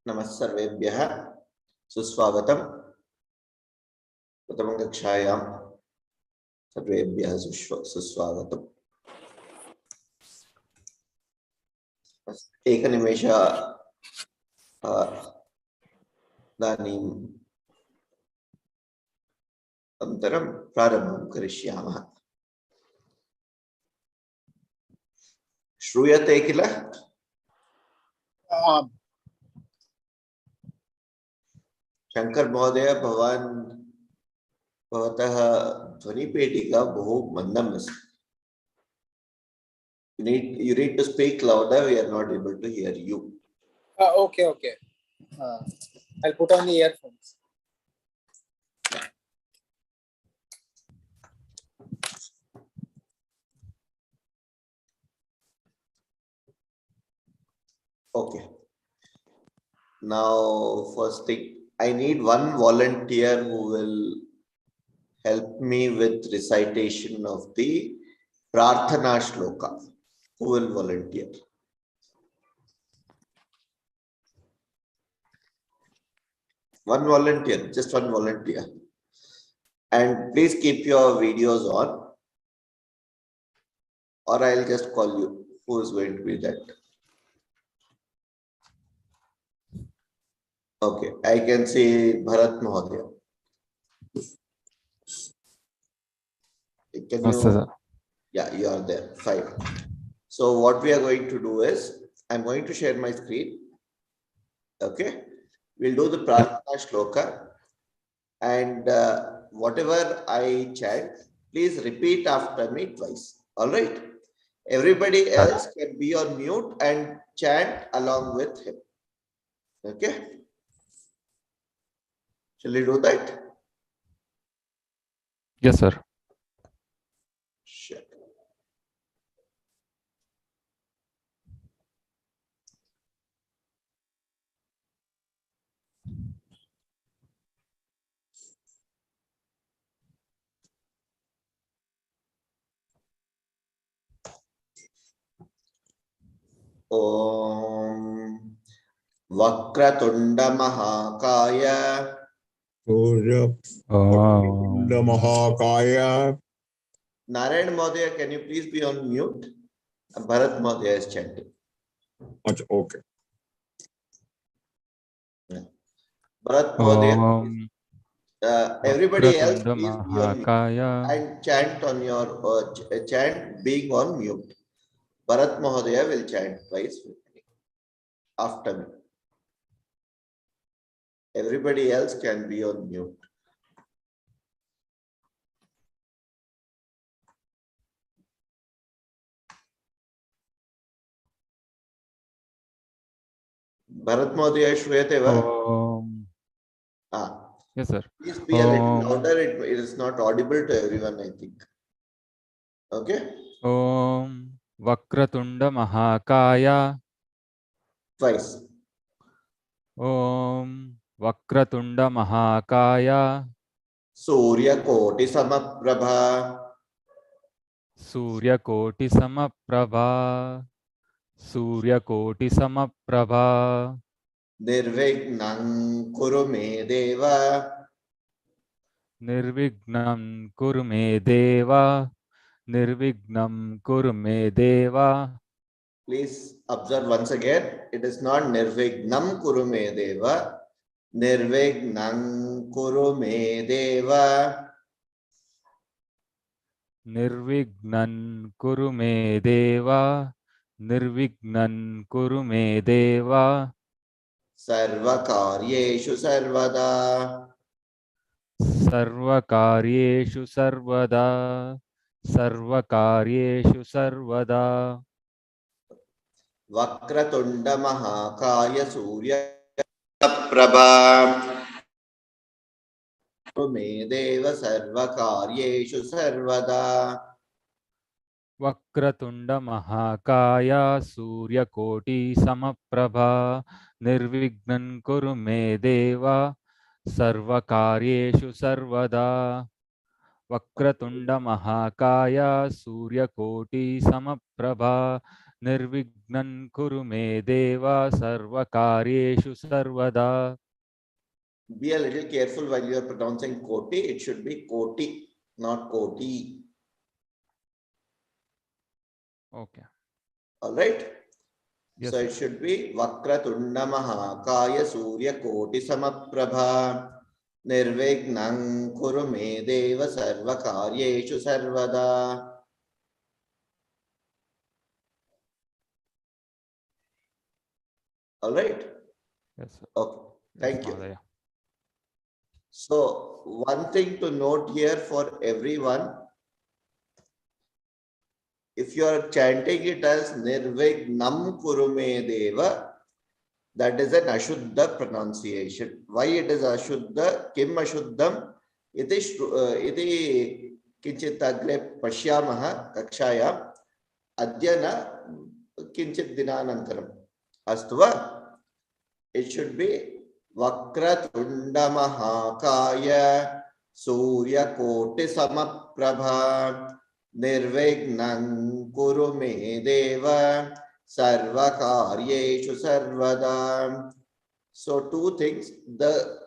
नमः सर्वेभ्यः सुस्वागतम्। प्रथमकक्षायां सर्वेभ्यः सुस्वागतम्। एकनिमेष इदानीं अनन्तरं प्रारम्भं करिष्यामः। श्रूयते किल? शंकर महोदय, भवतः ध्वनिपेटिका बहु मन्दम् अस्ति. You need to speak louder. We are not able to hear you. Okay. I'll put on the earphones. Okay. Now, first thing, I need one volunteer who will help me with recitation of the Prarthana Shlokas. Who will volunteer? One volunteer, just one volunteer. And please keep your videos on, or I'll just call you. Who is going to be that? Okay, I can see Bharat Mahodaya. Can you? Yeah, you are there. Fine. So what we are going to do is, I'm going to share my screen. Okay, we'll do the Prarthana Shloka, and whatever I chant, please repeat after me twice. All right. Everybody else can be on mute and chant along with him. Okay. Shall we do that? Yes, sir. Sure. Om Vakratunda Mahakaya. Vakratunda Mahakaya. Narayan Mahodaya, can you please be on mute? Bharat Mahodaya is chanting. Okay. Bharat Mahodaya, everybody else please be on mute and chant on your chant being on mute. Bharat Mahodaya will chant twice with me, after me. Everybody else can be on mute. Bharat Mahodaya, Shruyate va? Yes, sir. Please be a little louder. It is not audible to everyone, I think. Okay? Om Vakratunda Mahakaya. Twice. Om Vakratunda Mahakaya. Surya Koti Samaprabha. Surya Koti Samaprabha. Surya Koti Samaprabha. Nirvignam Kuru Me Deva. Nirvignam Kuru Me Deva. Nirvignam Kuru Me Deva. Please observe once again. It is not Nirvignam Kuru Me Deva. Nirvignam Kuru Me Deva. Nirvignan Kuru Me Deva. Nirvignan Kuru Me Deva. Sarvakaryeshu Sarvada. Sarvakaryeshu Sarvada. Sarvakaryeshu Sarvada. Vakratunda Mahakaya Surya Prabha. Me Deva Sarvakaryeshu Sarvada. Vakratunda Mahakaya Surya Koti Samaprabha. Nirvignan Kuru Me Deva. Sarvakaryeshu Sarvada. Vakratunda Mahakaya Surya Koti Samaprabha. Nirvignan kuru me deva sarvakaryeshu sarvada. Be a little careful while you are pronouncing koti. It should be koti, not koti. Okay. All right. Yes, So sir. it should be Vakratunda Mahakaya Surya Koti Samaprabha Nirvignang Kuru Me Deva Sarva Karyeshu Sarvada. All right. Yes, sir. Okay. Thank you. Mahadaya. So one thing to note here for everyone, if you are chanting it as Nirvignam Kurume Deva, that is an Ashuddha pronunciation. Why it is Ashuddha? Kim Ashuddham? Iti Kinchit Agre Pashyamaha Kakshayam Adyana Kinchit Dinanantaram. Astuva? It should be Vakratunda Mahakaya Surya Koti Samaprabha Nirvignang Kuru Me Deva Sarva Karyeshu Sarvada. So two things, the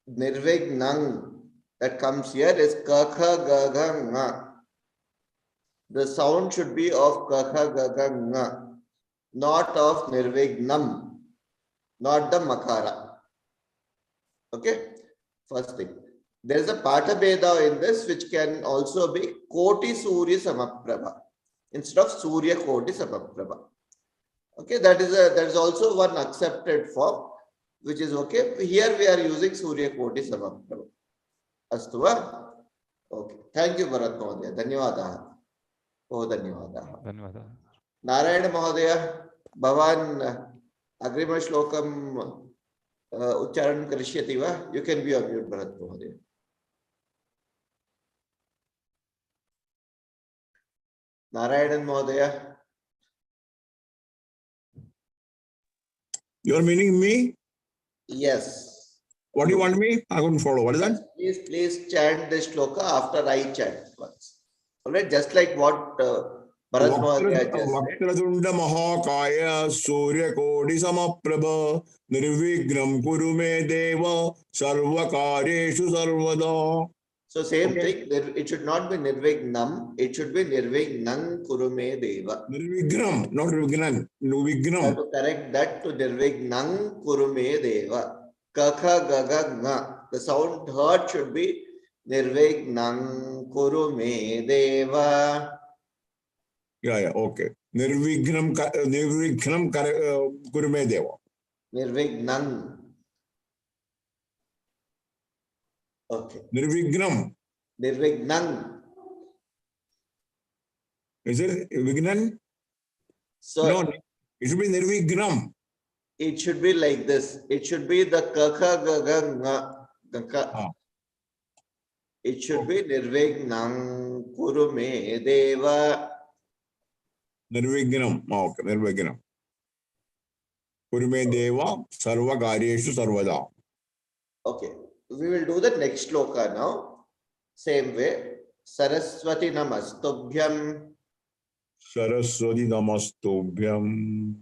Nirvignang that comes here is Kakha Gaga Nga. The sound should be of Kakha Gaga Nga, not of Nirvignam, not the Makara. Okay, first thing. There is a Pata Beda in this which can also be Koti Surya Samaprabha instead of Surya Koti Samaprabha. Okay, that is also one accepted form which is okay. Here we are using Surya Koti Samaprabha. Astuva? Okay. Thank you, Bharat Mahodaya. Dhanyavadaha. Oh, Dhanyavadaha. Dhanyawada. Narayana Mahodaya, Bhavan Agrima Shlokam Ucharan Karishyati va? You can be on mute, Bharat Mahodaya. Narayanan Mahodaya. You are meaning me? Yes. What do you want me? I couldn't follow. What is that? Please chant this shloka after I chant once. All right, just like what Bharat Mahodaya just said. Vakratunda Mahakaya Surya Koti Samaprabha Nirvignam Kuru Me Deva Sarva Karyeshu Sarvada. So same thing, it should not be Nirvignam, it should be Nirvignang Kurume Deva. Nirvignam, not Vignan. You have Nirvignam. to correct that to Nirvignang Kurume Deva. Kakha Gaga Nga. The sound heard should be Nirvignang Kurume Deva. Yeah, okay. Nirvignam Kurume Deva. Nirvignang. Okay. Nirvignam. Nirvignang. Is it Vignan? So No, it should be Nirvignam. it should be like this. It should be the Kakha Gaga Nga. Gaka. Ah. It should be Nirvignang Kurume Deva. Nirvignam. Okay, Nirvignam. Kurume Deva Sarva Karyeshu Sarvada. Okay. We will do the next shloka now. Same way. Saraswati Namastubhyam. Saraswati Namastubhyam.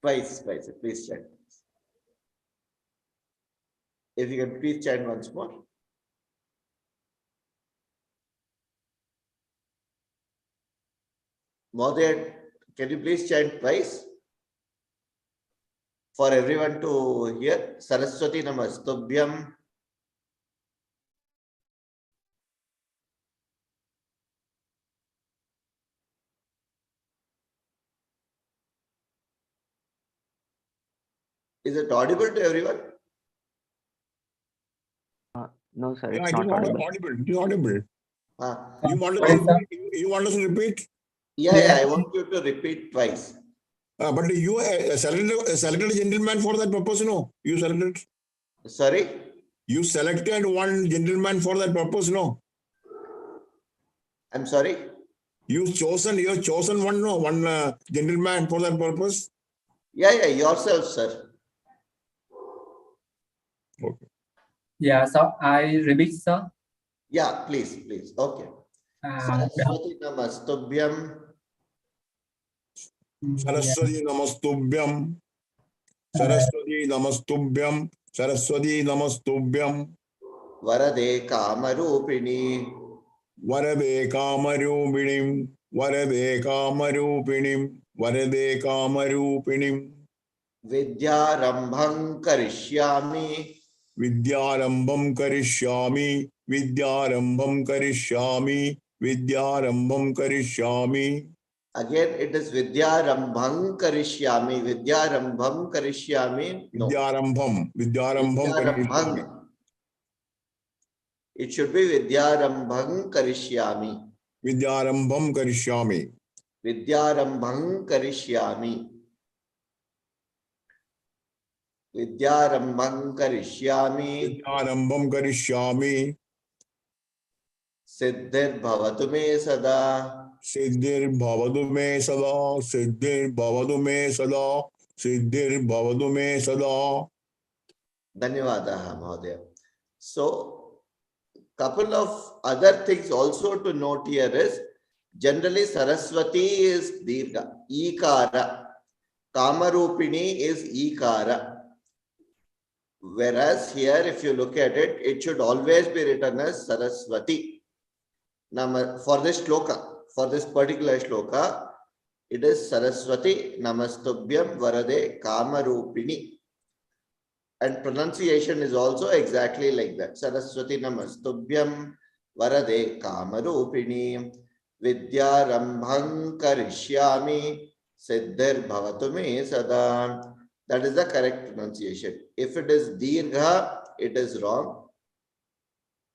Twice. Please chant. If you can please chant once more. Mahodaya, can you please chant twice? For everyone to hear. Saraswati Namastubhyam. Is it audible to everyone? No, sir, Yeah, it's it is not audible. audible. It is audible. Ah. You want Sorry, sir. us to repeat? Yeah, I want you to repeat twice. But you selected a gentleman for that purpose, no? You selected. Sorry? You selected one gentleman for that purpose, no? I'm sorry? You have chosen one, no? One gentleman for that purpose? Yeah, yourself, sir. Okay. Yeah, so I repeat, sir. Yeah, please. Okay. Saraswati Namastubhyam. Saraswati Namastubhyam. Saraswati Namastubhyam. Saraswati Namastubhyam. Varade Kamarupini. Varade Kamarupinim. Varade Kamarupinim. Varade Kamarupinim. Vidyarambham karishyami. Vidyarambham karishyami. Vidyarambham karishyami. Vidyarambham karishyami. Again, it is Vidyarambham karishyami. Vidyarambham karishyami. No. Vidyarambham. Vidyarambham karishyami. Vidyarambham. It should be Vidyarambham karishyami. Vidyarambham karishyami. Vidyarambham karishyami. Vidyarambham karishyami. Vidyarambham karishyami. Siddhir bhavatu me sada. Siddhir bhavadu me sada. Siddhir bhavadu me sada. Siddhir bhavadu me sada. Dhanyavadaha Mahodaya. So, couple of other things also to note here is, generally Saraswati is Dirgha, Ikara. Kamarupini is Ikara. Whereas here, if you look at it, it should always be written as Saraswati. For this shloka, for this particular shloka, it is Saraswati Namastubhyam Varade Kamarupini. And pronunciation is also exactly like that. Saraswati Namastubhyam Varade Kamarupini Vidyarambham Karishyami Siddhir Bhavatu Me Sada. That is the correct pronunciation. If it is Dirgha, it is wrong.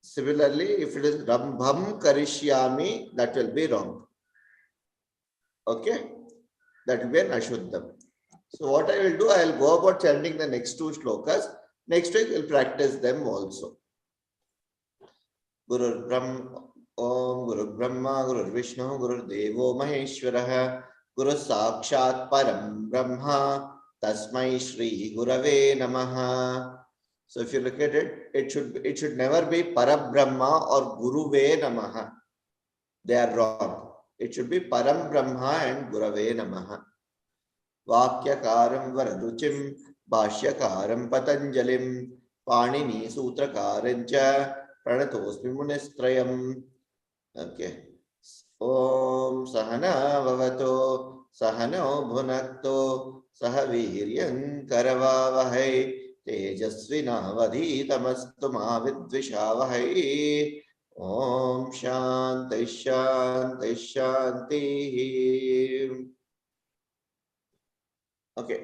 Similarly, if it is Rambham Karishyami, that will be wrong. Okay? That will be an Ashuddham. So what I will do, I will go about chanting the next two shlokas. Next week, we'll practice them also. Guru Brahma, Om Guru Brahma, Guru Vishnu, Guru Devo Maheshwaraha, Guru Sakshat Param Brahma, Tasmai Shri Gurave Namaha. So if you look at it, it should never be Param Brahma or Guruve Namaha. They are wrong. It should be Param Brahma and Gurave Namaha. Vakyakaram Vararuchim, Bhashyakaram Patanjalim, Panini Sutrakarancha, Pranatosmi Munistrayam. Okay. Om Sahana Vavato, Sahano Bhunakto, Sahaviryan Karavavahai, Tejasvina Vadhitamastu Mavidvishavahai. Om Shanti Shanti Shanti. Okay.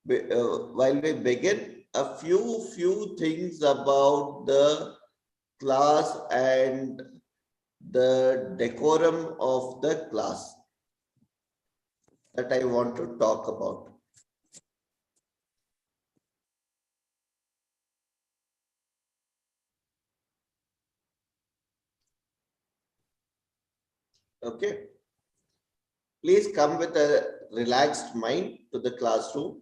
While we begin, a few things about the class and the decorum of the class that I want to talk about. Okay. Please come with a relaxed mind to the classroom.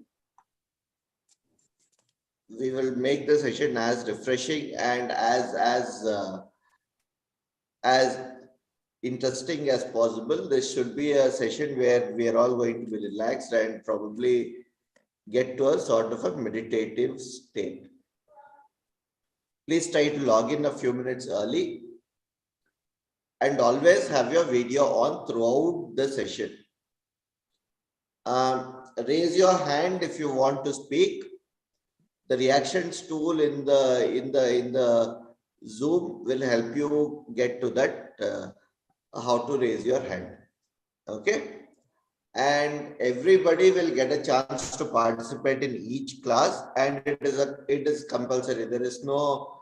We will make the session as refreshing and as interesting as possible. This should be a session where we are all going to be relaxed and probably get to a sort of a meditative state. Please try to log in a few minutes early and always have your video on throughout the session. Raise your hand if you want to speak. The reactions tool in the Zoom will help you get to that, how to raise your hand. Okay. And everybody will get a chance to participate in each class, and it is compulsory. There is no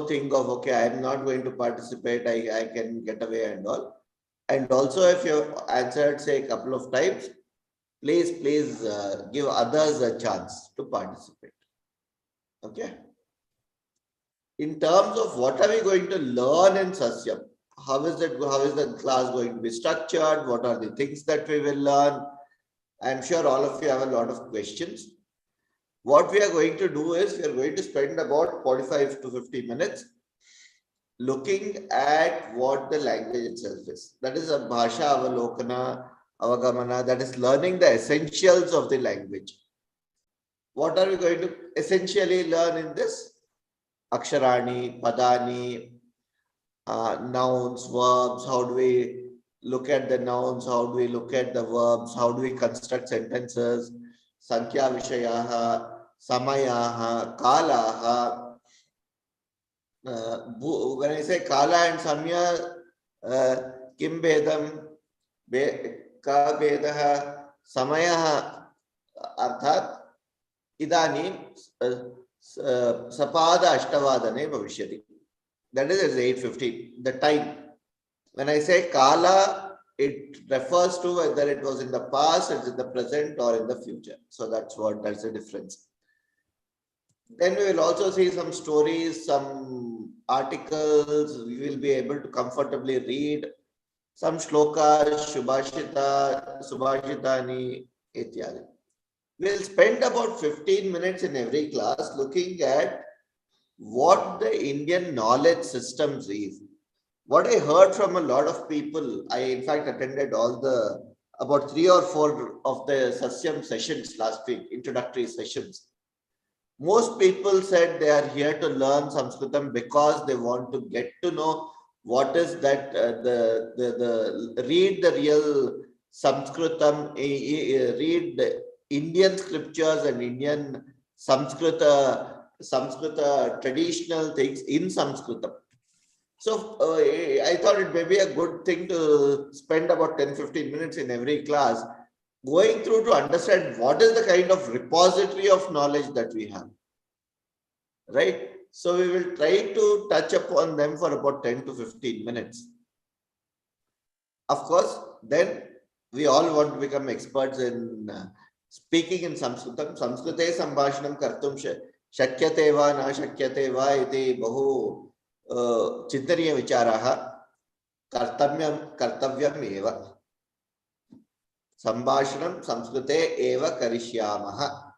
thing of, okay, I am not going to participate, I can get away and all. And also, if you answered say a couple of times, please give others a chance to participate. Okay. In terms of what are we going to learn in Sasyam, how is the class going to be structured? What are the things that we will learn? I'm sure all of you have a lot of questions. What we are going to do is we are going to spend about 45 to 50 minutes looking at what the language itself is. That is a Bhasha Avalokana avagamana, that is learning the essentials of the language. What are we going to essentially learn in this? Aksharani, padani, nouns, verbs. How do we look at the nouns? How do we look at the verbs? How do we construct sentences? Sankhya vishayaha, samayaha, kalaha. When I say kala and samya, kim bedam, ka bedaha, samayaha, arthat, idanim, sapada ashtavadane bhavishyati. That is at 8:15. The time. When I say kala, it refers to whether it was in the past, it's in the present, or in the future. So that's the difference. Then we will also see some stories, some articles. We will be able to comfortably read some shlokas, subhashitani, ityadi. We'll spend about 15 minutes in every class looking at what the Indian knowledge systems is. What I heard from a lot of people, I in fact attended about 3 or 4 of the Sasyam sessions last week, introductory sessions. Most people said they are here to learn Sanskritam because they want to get to know what is that, read the real Sanskritam, read the Indian scriptures and Indian Samskrita traditional things in Sanskritam. So I thought it may be a good thing to spend about 10-15 minutes in every class going through to understand what is the kind of repository of knowledge that we have. Right? So we will try to touch upon them for about 10 to 15 minutes. Of course, then we all want to become experts in speaking in Sanskritam. Samskrite sambhashanam kartum shakyate va na shakyate va iti bahu chintaniya vicharaha kartavyam eva. Sambhashanam samskrite eva karishyamaha.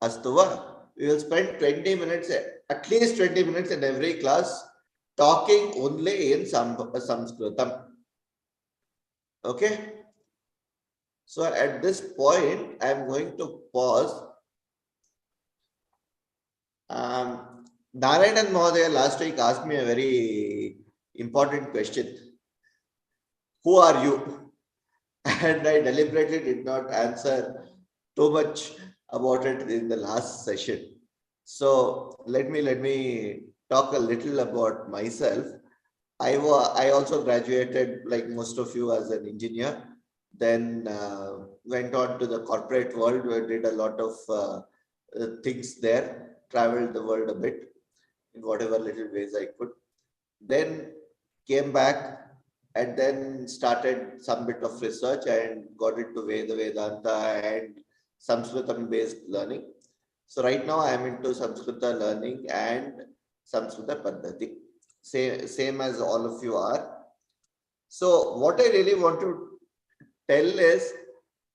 Astu va? We will spend 20 minutes, at least 20 minutes in every class talking only in Sanskritam. Okay? So at this point, I am going to pause. Narayanan Mahodaya last week asked me a very important question. Who are you? And I deliberately did not answer too much about it in the last session. So let me talk a little about myself. I also graduated, like most of you, as an engineer. Then went on to the corporate world, where I did a lot of things there, traveled the world a bit in whatever little ways I could. Then came back and then started some bit of research and got into Vedanta and Sanskritam based learning. So right now I am into Sanskrita learning and Sanskrita Paddhati. Same as all of you are. So what I really want to tell is,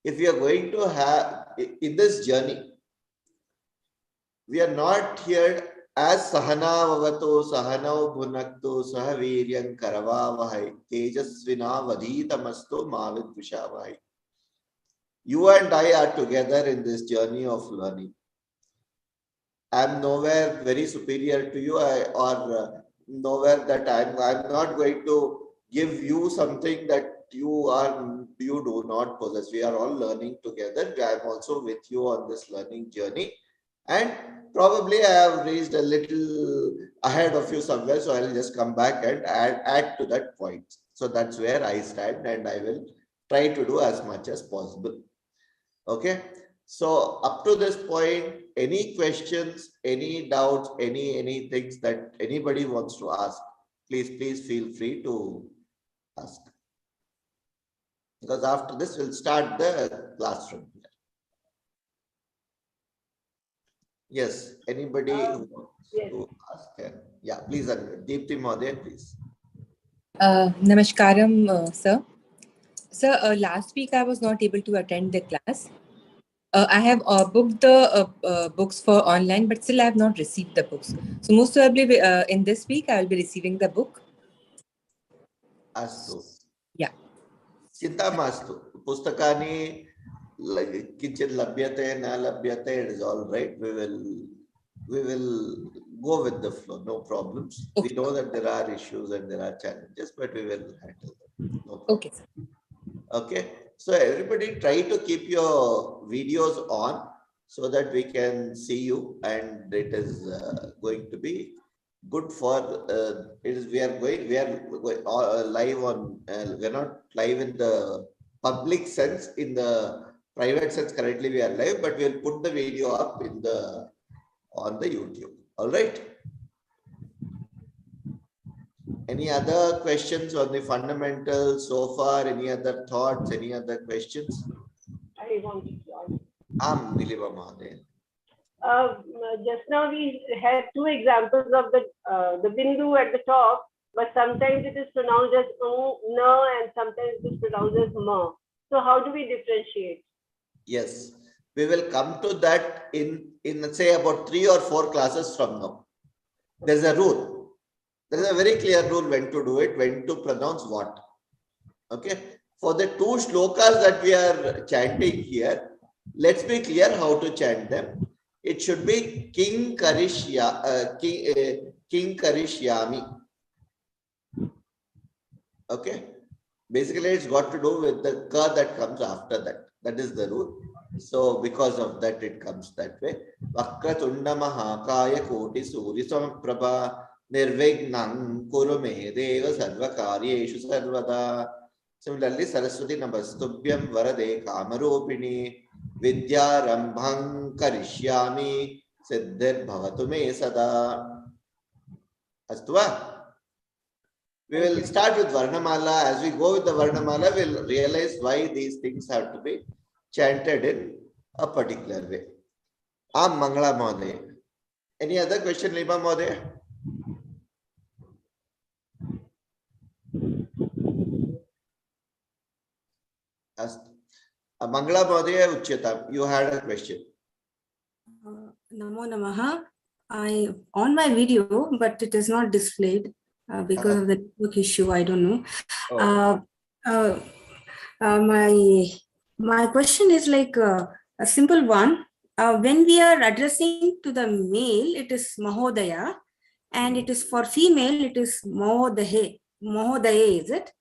if we are going to have in this journey, we are not here as Sahana Vavato Sahanau Bhunakto Sahaviryam Karavavahai Tejasvina Vadhitamasto Mavid Vishavahai. You and I are together in this journey of learning. I am nowhere very superior to you, or nowhere that I'm not going to give you something that you do not possess. We are all learning together. I am also with you on this learning journey, and probably I have reached a little ahead of you somewhere, so I'll just come back and add to that point. So that's where I stand, and I will try to do as much as possible. Okay. So up to this point, any questions, any doubts, any things that anybody wants to ask, please feel free to ask. Because after this, we'll start the class from here. Yes, anybody who wants to ask? Yeah, please, Deepti Mahodaya, please. Namaskaram, sir. Sir, last week I was not able to attend the class. I have booked the books for online, but still I have not received the books. So most probably in this week I will be receiving the book. Astu. Yeah. Chinta mastu. Pustakani kinchit labhyate, na labhyate, it is all right. We will go with the flow, no problems. We Okay. know that there are issues and there are challenges, but we will handle them. No problem. Okay, sir. Okay, so everybody try to keep your videos on so that we can see you, and it is going to be good for it is we are going live on we are not live in the public sense, in the private sense currently we are live, but we will put the video up in the on the YouTube. All right. Any other questions on the fundamentals so far? Any other thoughts? Any other questions? I want to join. Nilima Mahadev. Just now we had two examples of the bindu at the top, but sometimes it is pronounced as no, and sometimes it is pronounced as ma. So how do we differentiate? Yes, we will come to that in say about 3 or 4 classes from now. There's a rule. There is a very clear rule when to do it, when to pronounce what. Okay. For the 2 shlokas that we are chanting here, let's be clear how to chant them. It should be King Karishyami. Okay. Basically, it's got to do with the ka that comes after that. That is the rule. So, because of that, it comes that way. Vakratunda Mahakaya Koti Suri Samprabha Nirvignam Kurume Deva Sarvakaryeshu Sarvada. Similarly, Saraswati Namastubhyam Varade Kamarupini Vidya Rambhang Karishyami Siddhir Bhavatu Me Sada. Astva? We will start with Varnamala. As we go with the Varnamala, we'll realize why these things have to be chanted in a particular way. Mangala Mahoday. Any other question, Lima Mahoday? Mangala Mahoday Uchyatam, you had a question. Namo Namaha. I on my video, but it is not displayed because of the network issue. I don't know. Oh. My question is like a simple one. When we are addressing to the male, it is Mahodaya, and it is for female, it is Mahodaye. Mahodaye, is it?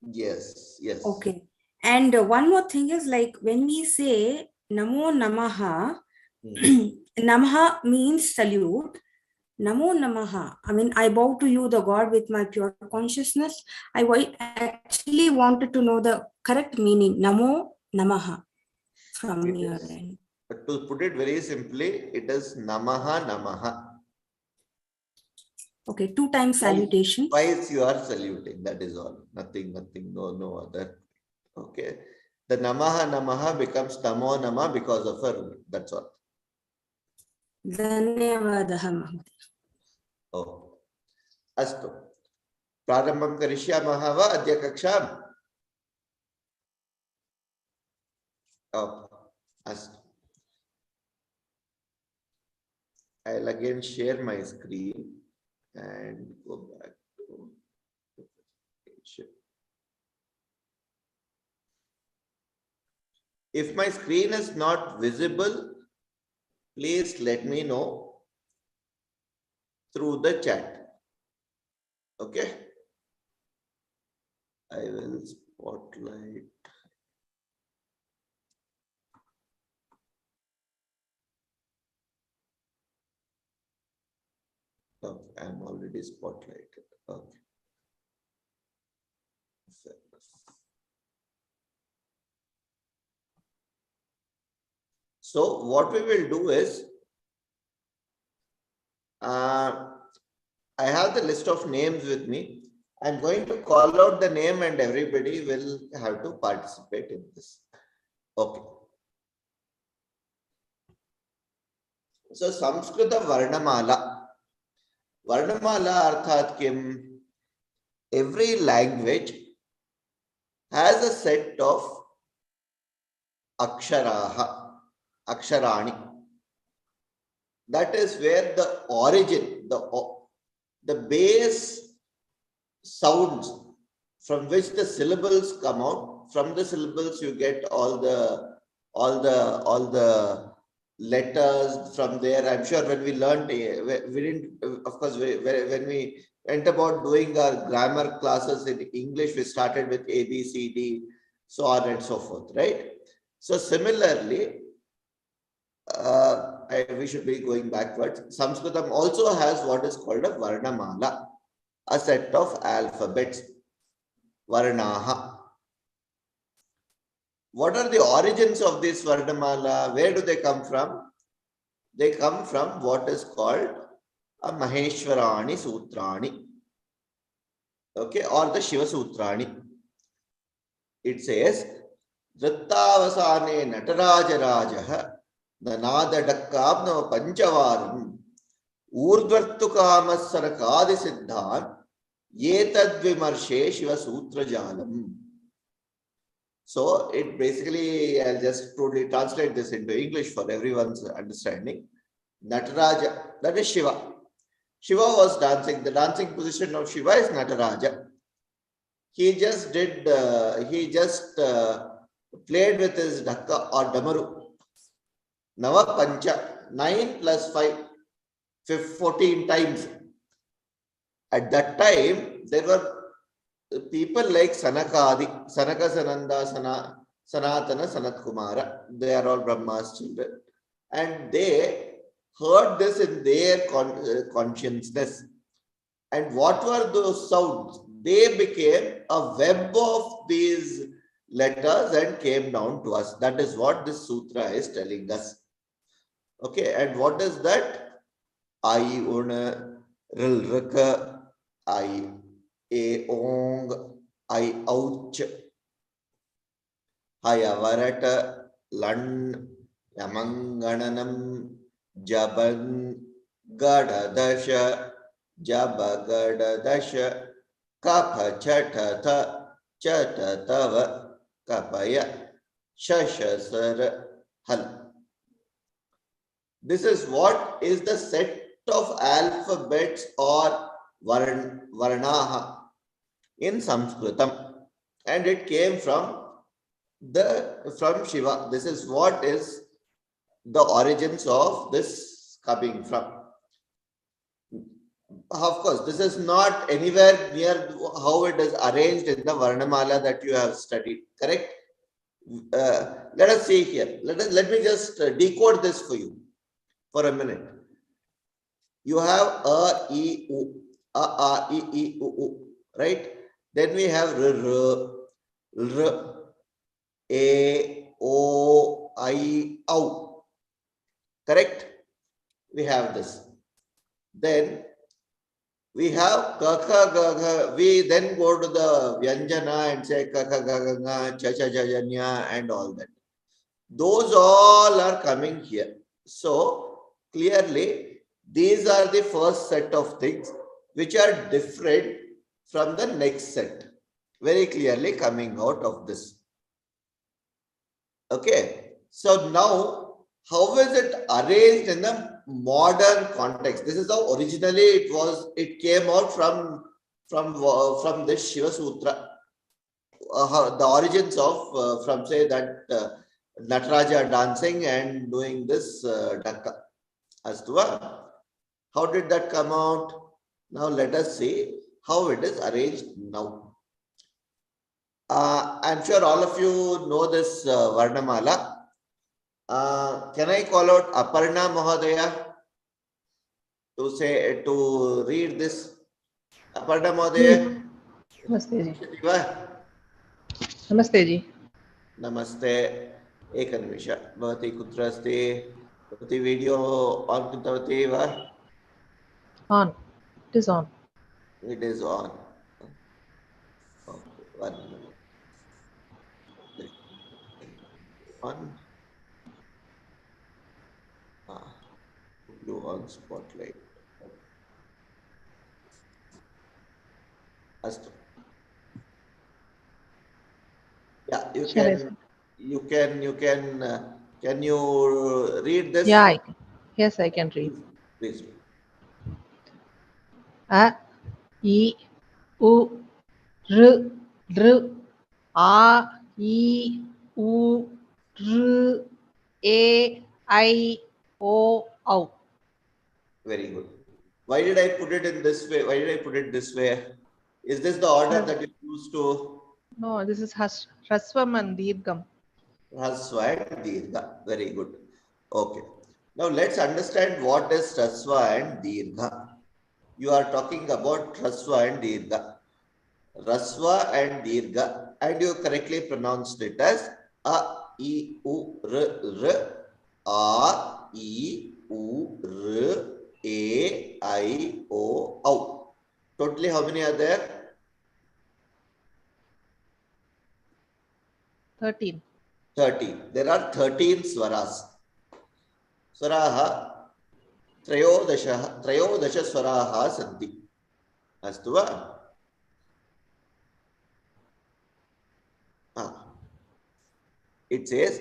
Yes, yes. Okay. And one more thing is like when we say Namo Namaha, Namaha means salute. Namo Namaha. I mean, I bow to you, the God, with my pure consciousness. I actually wanted to know the correct meaning. Namo Namaha from your end. But to put it very simply, it is Namaha Namaha. Okay, 2 times salutation. Twice you are saluting, that is all. Nothing, no other. Okay. The Namaha Namaha becomes Namo Nama because of a rule. That's all. Dhanyavadaha. Oh. Astu. Prarambham karishyamah va adya kaksham. Oh. Astu. I'll again share my screen and go back to the presentation. If my screen is not visible, please let me know through the chat. Okay. I will spotlight. Oh, I'm already spotlighted. Okay. So what we will do is, I have the list of names with me. I'm going to call out the name and everybody will have to participate in this. Okay. So Samskrita Varnamala. Varnamala arthat kim? Every language has a set of aksharani. That is where the origin, the base sounds from which the syllables come out, from the syllables you get all the letters from there. I'm sure when we learned, we didn't, of course, when we went about doing our grammar classes in English, we started with A, B, C, D, so on and so forth, right? So similarly, we should be going backwards. Sanskritam also has what is called a Varnamala, a set of alphabets, Varnaha. What are the origins of this Varnamala? Where do they come from? They come from what is called a Maheshwarani Sutrani, okay, or the Shiva Sutrani. It says, Vrittavasane Nataraja Rajaha Nanada Dakkabna Panchavaram Urdvartukamas Sarakadi Siddhan Yetad Vimarshe Shiva Sutra Jalam. So it basically, I'll just totally translate this into English for everyone's understanding. Nataraja, that is Shiva. Shiva was dancing. The dancing position of Shiva is Nataraja. He just did, played with his Dhakka or Damaru. Nava Pancha, 9 plus 5, 14 times. At that time, there were people like Sanakadi, Sanaka Sananda, Sanatana, Sanat Kumara. They are all Brahma's children. And they heard this in their consciousness. And what were those sounds? They became a web of these letters and came down to us. That is what this sutra is telling us. Okay, and what is that? I una rilraka, I a ong, I ouch, hayavarata, lan, yamangananam, jaban, gadadasha, jabagadadasha, kapha chatata, chatatava, kapaya, shashasara, hal. This is what is the set of alphabets or Varnaha in Sanskritam, and it came from Shiva. This is what is the origins of this coming from. Of course, this is not anywhere near how it is arranged in the Varnamala that you have studied, correct? Let us see here. Let me just decode this for you for a minute. You have a, e, u, a, e, u, u, right? Then we have r, a, o, I, au. Correct? We have this. Then we have kaka, gaga. We then go to the Vyanjana and say kaka, gaga, cha, cha, cha, janya, and all that. Those all are coming here. So clearly, these are the first set of things which are different from the next set. Very clearly coming out of this. Okay. So now, how is it arranged in the modern context? This is how originally it came out from this Shiva Sutra. The origins of from say that Nataraja dancing and doing this Dakka. Astva. How did that come out? Now let us see how it is arranged now. I'm sure all of you know this Varnamala. Can I call out Aparna Mahodaya to read this? Aparna Mahodaya. नमस्ते जी Shiva. नमस्ते जी Namaste. एकनिमिष भवती कुत्र अस्ति? भवती video on कृतवती वा? on it is on It is on. Okay, 1 minute. On. Put you on spotlight. Astu. Yeah, you can you read this? yeah yes I can read Please. a e u r dr a E, U, R, A, I, O, O. Very good. Why did I put it in this way? Why did I put it this way? Is this the order that you used to? No, this is Hasram and Dirgham. Rasva and Dirgha. Very good. Okay. Now let's understand what is Rasva and Dirgha. You are talking about Rasva and Dirgha. Rasva and Dirgha, and you correctly pronounced it as A, I, U, R, A, I, U, R, A, I, O, Au. Totally, how many are there? 13. 13. There are 13 swaras. Swaraha त्रयोदश स्वराः सन्ति. अस्तु वा? It says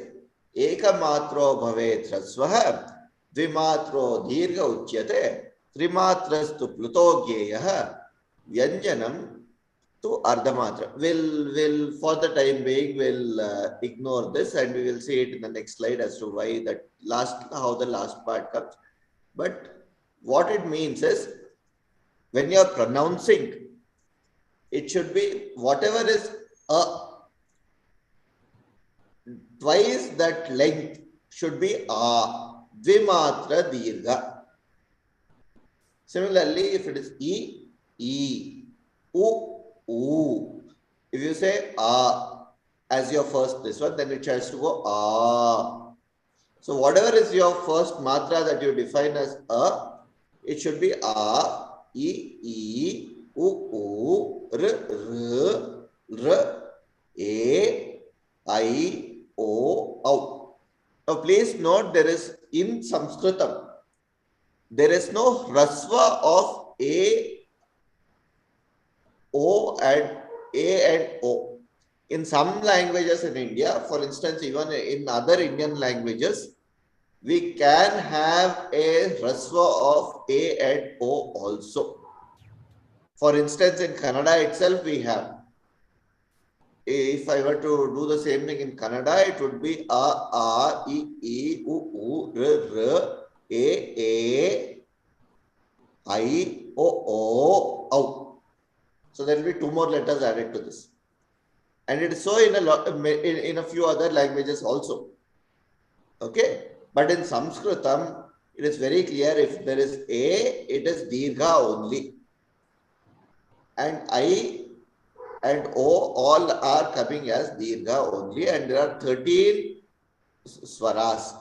एकमात्रो भवेत् ह्रस्वः द्विमात्रो दीर्घ उच्यते त्रिमात्रस्तु Pluto ज्ञेयः व्यञ्जनं तु अर्धमात्र. Will for the time being will ignore this and we will see it in the next slide as to why that how the last part comes. But what it means is when you are pronouncing, it should be whatever is twice that length should be dvimatra dirgha. Similarly, if it is e, u. If you say as your first this one, then it has to go So whatever is your first matra that you define as it should be I, U, R, A, I, O, Au. Now please note there is in Sanskritam, there is no hrasva of A, O and O. In some languages in India, for instance, even in other Indian languages, we can have a hrasva of A and O also. For instance, in Kannada itself, we have. If I were to do the same thing in Kannada, it would be I, U, R, A, I, O, Au. So there will be 2 more letters added to this. And it is so in a few other languages also. Okay. But in Sanskritam, it is very clear if there is A, it is Dirgha only. And I and O all are coming as Dirgha only. And there are 13 swaras.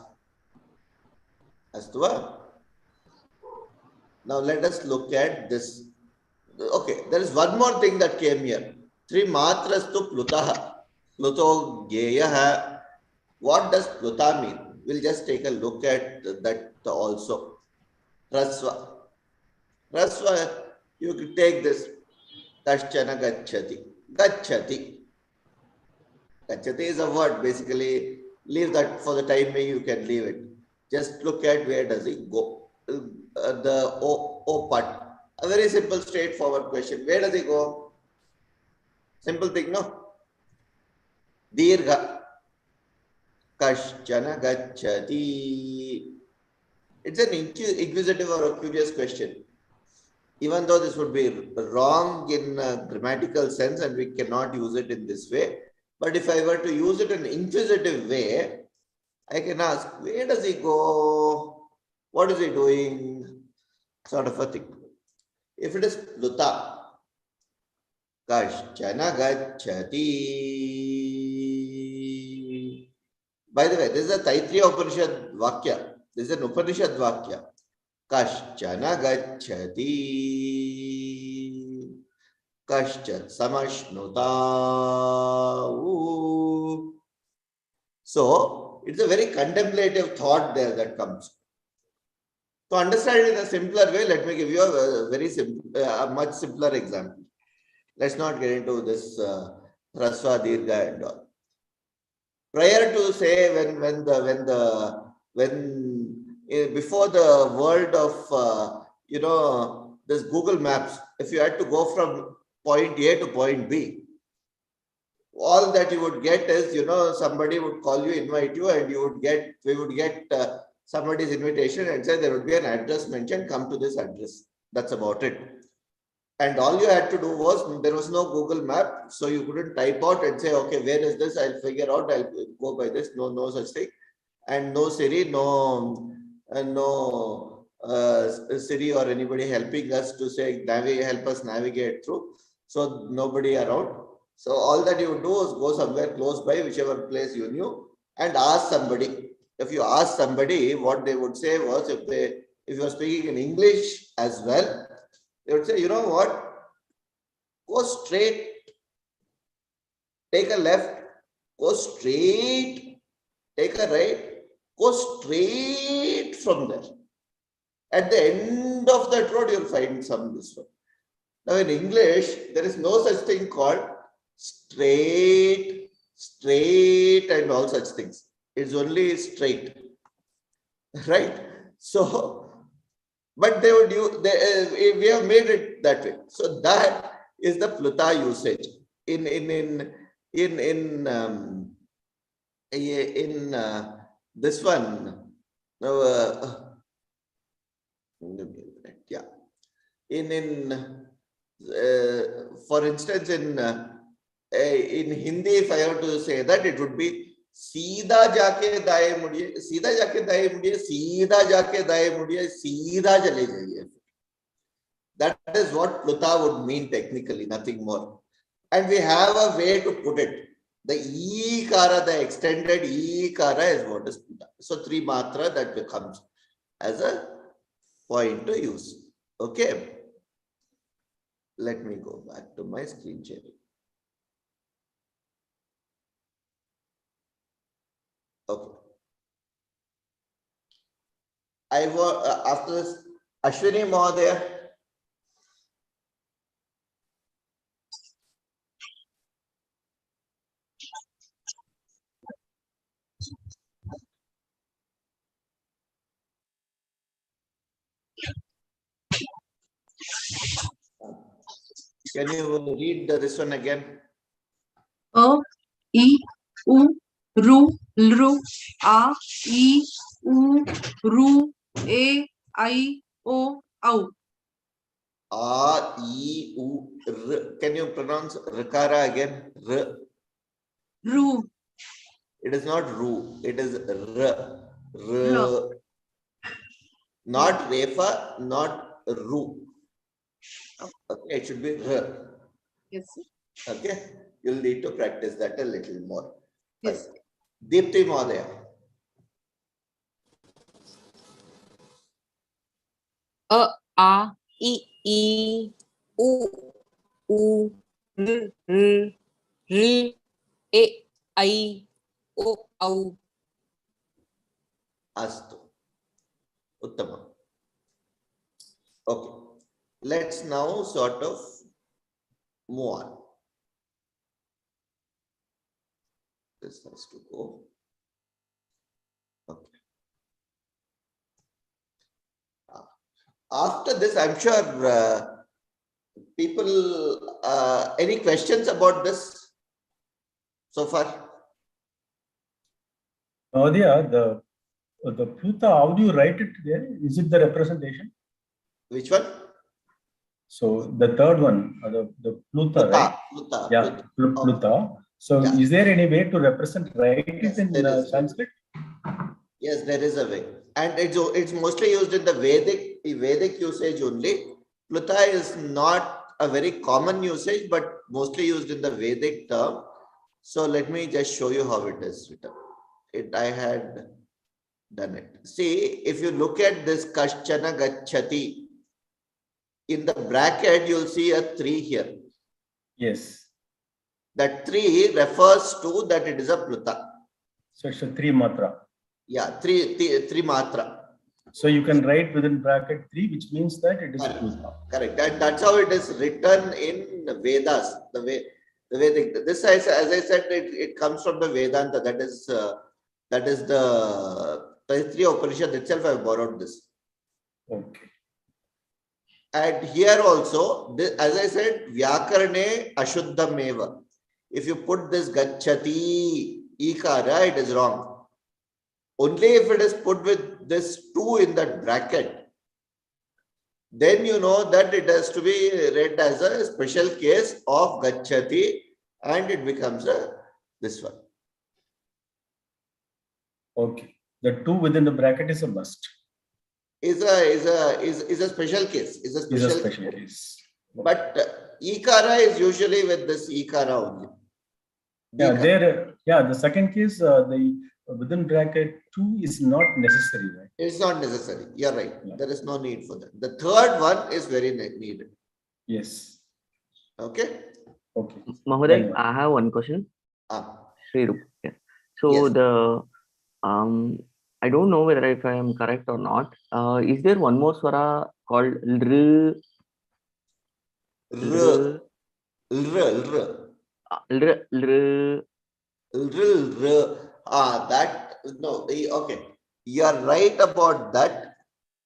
Astu va? Now let us look at this. Okay, there is one more thing that came here. Trimatrastu plutaha. Pluto geyaha. What does pluta mean? We'll just take a look at that also. Rasva. Rasva, you could take this. Kaschana gacchati. Gacchati. Gacchati is a word. Basically, leave that for the time being, you can leave it. Just look at where does it go. The O part. A very simple, straightforward question. Where does it go? Simple thing, no? Dirgha. Kaschana gacchati. It's an inquisitive or a curious question. Even though this would be wrong in a grammatical sense and we cannot use it in this way. But if I were to use it in an inquisitive way, I can ask, where does he go? What is he doing? Sort of a thing. If it is pluta, kaschana gacchati. By the way, this is a Taittiriya Upanishad Vakya. This is an Upanishad Vakya. Kaschana gacchati. Kaschat samashnuta. So, it's a very contemplative thought there that comes. To understand it in a simpler way, let me give you a very simple, a much simpler example. Let's not get into this Rasva, Dirgha and all. Prior to say before the world of this Google Maps, if you had to go from point A to point B, all that you would get is, somebody would call you, invite you, and we would get somebody's invitation and say there would be an address mentioned, come to this address. That's about it. And all you had to do was, there was no Google map, so you couldn't type out and say, okay, where is this? I'll figure out, I'll go by this. No such thing. And no Siri, no Siri or anybody helping us to say, help us navigate through. So nobody around. So all that you would do was go somewhere close by, whichever place you knew, and ask somebody. If you ask somebody, what they would say was, if you are speaking in English as well, they would say, you know what? Go straight, take a left, go straight, take a right, go straight from there. At the end of that road, you'll find this one. Now in English, there is no such thing called straight, and all such things. It's only straight, right? So, but they would use, we have made it that way. So that is the Pluta usage in this one. Yeah. For instance, in Hindi, if I have to say that, it would be सीधा जाके दाएं मुड़िए, सीधा जाके दाएं मुड़िए, सीधा जाके दाएं मुड़िए, सीधा चले जाइए. That is what Pluta would mean technically, nothing more. And we have a way to put it. The ikara, the extended ikara is what is Pluta. So 3 matra, that becomes as a point to use. Okay. Let me go back to my screen sharing. Okay. I will, after this, Ashwini Mahodaya. Can you read this one again? A, I, U, Ru, Lru, A, I, U, Ru, A, I, O, Au. A, I, U, R. Can you pronounce Rikara again? R. Ru. It is not Ru. It is R. R. Not Refa, not Ru. Okay, it should be R. Yes. Okay, you'll need to practice that a little more. Yes. Deepti Mahodaya. A, I, U, R, A, I, O, Au. Astu. Uttama. Okay. Let's now sort of move on. This has to go. Okay. After this, I'm sure people, any questions about this so far? Nadia, the Pluta, how do you write it there? Is it the representation? Which one? So the third one, the Pluta, right? Pluta. Yeah, Pluta. Okay. So Yeah. is there any way to write it in Sanskrit? Yes, there is a way. And it's mostly used in the Vedic usage only. Pluta is not a very common usage, but mostly used in the Vedic term. So let me just show you how it is written. I had done it. See, if you look at this Kaschana Gacchati, in the bracket, you'll see a 3 here. Yes. That 3 refers to that it is a Pluta. So it's a 3 matra. Yeah, three matra. So you can write within bracket 3, which means that it is Pluta. Correct. And that's how it is written in the Vedas. The Vedic. This, as I said, it comes from the Vedanta. That is the Taittiriya Upanishad itself. I have borrowed this. Okay. And here also, as I said, Vyakarane Ashuddhameva. If you put this gachati, ikara, it is wrong. Only if it is put with this 2 in that bracket, then you know that it has to be read as a special case of gachati and it becomes this one. Okay. The 2 within the bracket is a must. Is a special case. Is a Is a special special case. But ikara is usually with this ikara only. Yeah, Ikara. the second case, the within bracket 2 is not necessary, right? It's not necessary. You're right. Yeah. There is no need for that. The third one is very needed. Yes. Okay. Okay. Mahoday, I have one question. Sri Rup. Yeah. So Yes. the I don't know whether if I am correct or not. Is there one more swara called lr? R. That no. Okay. You are right about that.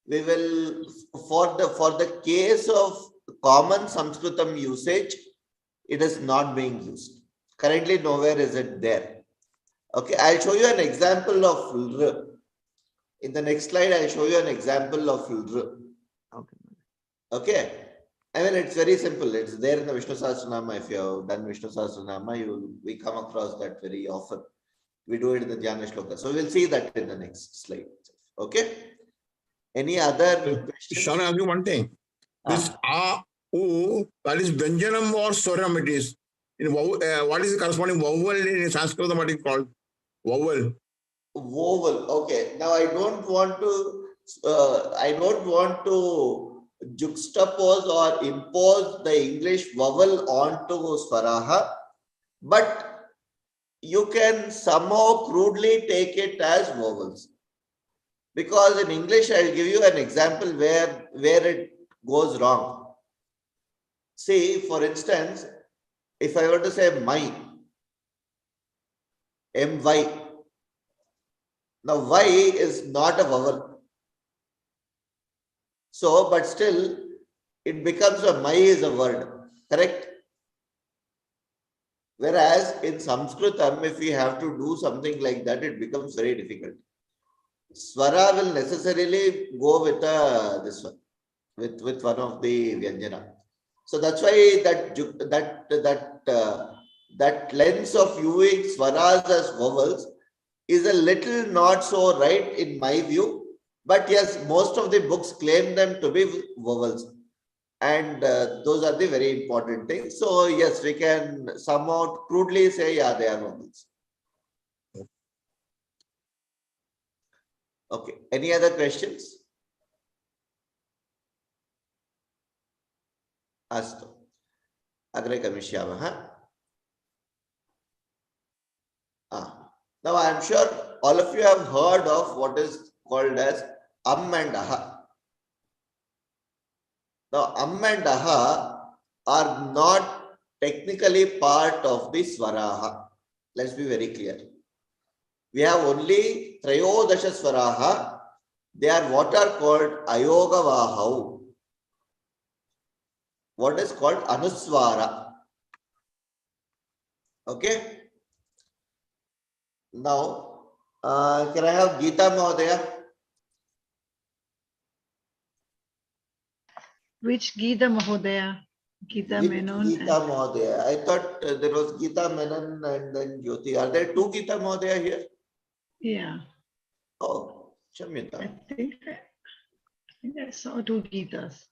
We will for the case of common Sanskritam usage, it is not being used. Currently, nowhere is it there. Okay, I'll show you an example of lr. In the next slide, I'll show you an example of lr. Okay. Okay. I mean, it's very simple. It's there in the Vishnu Sahasranama. If you have done Vishnu Sahasranama, we come across that very often. We do it in the Dhyana Shloka. So we'll see that in the next slide. Okay. Any other questions? Shall I ask you one thing? This o, that is Vyanjanam or Swaram it is. In what is the corresponding vowel in Sanskrit? What is called? Vowel. Vowel. Okay. Now I don't want to juxtapose or impose the English vowel onto Swaraha, but you can somehow crudely take it as vowels. Because in English, I'll give you an example where it goes wrong. See, for instance, if I were to say my, my. Now, y is not a vowel. So, but still, it becomes a my is a word, correct? Whereas in Sanskritam, if we have to do something like that, it becomes very difficult. Swara will necessarily go with this one, with one of the Vyanjana. So that's why that lens of viewing swaras as vowels is a little not so right in my view. But yes, most of the books claim them to be vowels. And those are the very important things. So yes, we can somehow crudely say, yeah, they are vowels. Okay. Any other questions? Astu. Agre Kamishyamah. Now I am sure all of you have heard of what is called as and aha. Now and aha are not technically part of the swaraha. Let's be very clear. We have only Trayodasha swaraha. They are what are called ayogavahau. What is called anuswara. Okay. Now, can I have Geeta Mahodaya? Which Geeta Mahodaya? Geeta Menon. Geeta Mahodaya. I thought there was Geeta Menon and then Jyoti. Are there two Geeta Mahodaya here? Yeah. Oh, Shamyata. I think I saw two Geetas.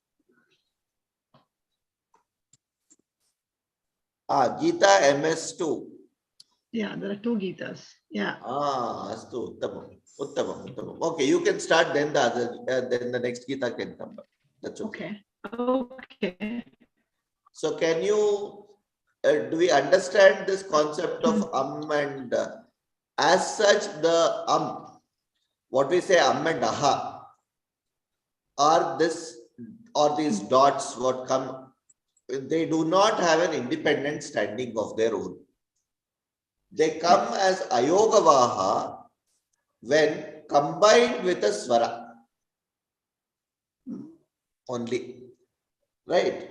Geeta MS2. Yeah, there are two Geetas. Yeah. Astu, Uttamam. Okay, you can start, then the other, then the next Geeta can come back. That's okay. Okay. So can you, do we understand this concept of and as such the what we say and aha, are these dots what come, they do not have an independent standing of their own. They come as ayogavaha when combined with a swara only, right?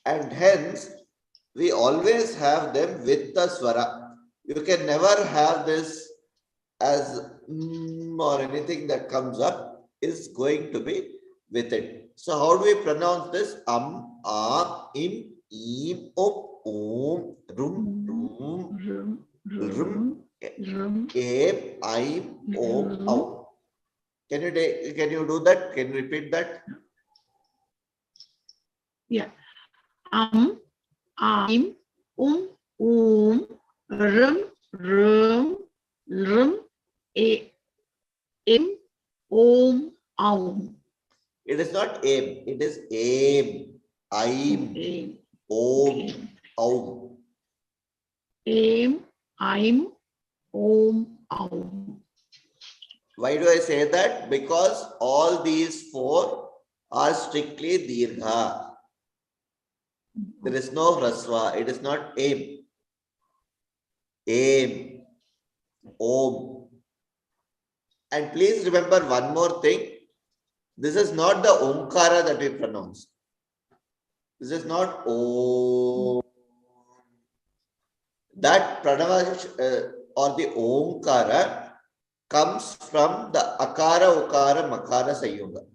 And hence, we always have them with the swara. You can never have this as or anything that comes up is going to be with it. So how do we pronounce this? Am, im, om, rum, rum, em, om, om. Can you do that? Can you repeat that? Yeah. Im, rum, rum, em, om, om. It is not aim, it is aim, im, om, om. Em, om, om. Why do I say that? Because all these four are strictly dirgha. There is no hrasva. It is not aim. Aim. Om. And please remember one more thing. This is not the omkara that we pronounce. This is not om. That pranava or the omkara comes from the akara, ukara, makara sayuga.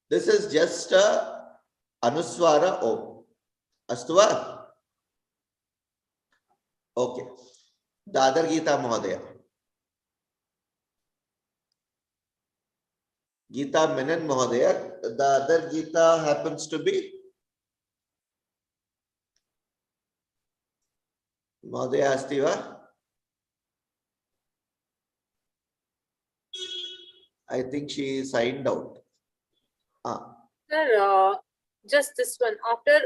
This is just a anuswara om. Astuva? Okay. The other Gita Mahadaya. Gita Menon Mahadaya. The other Gita happens to be Mahadaya Astiva. I think she signed out. Sir, just this one. After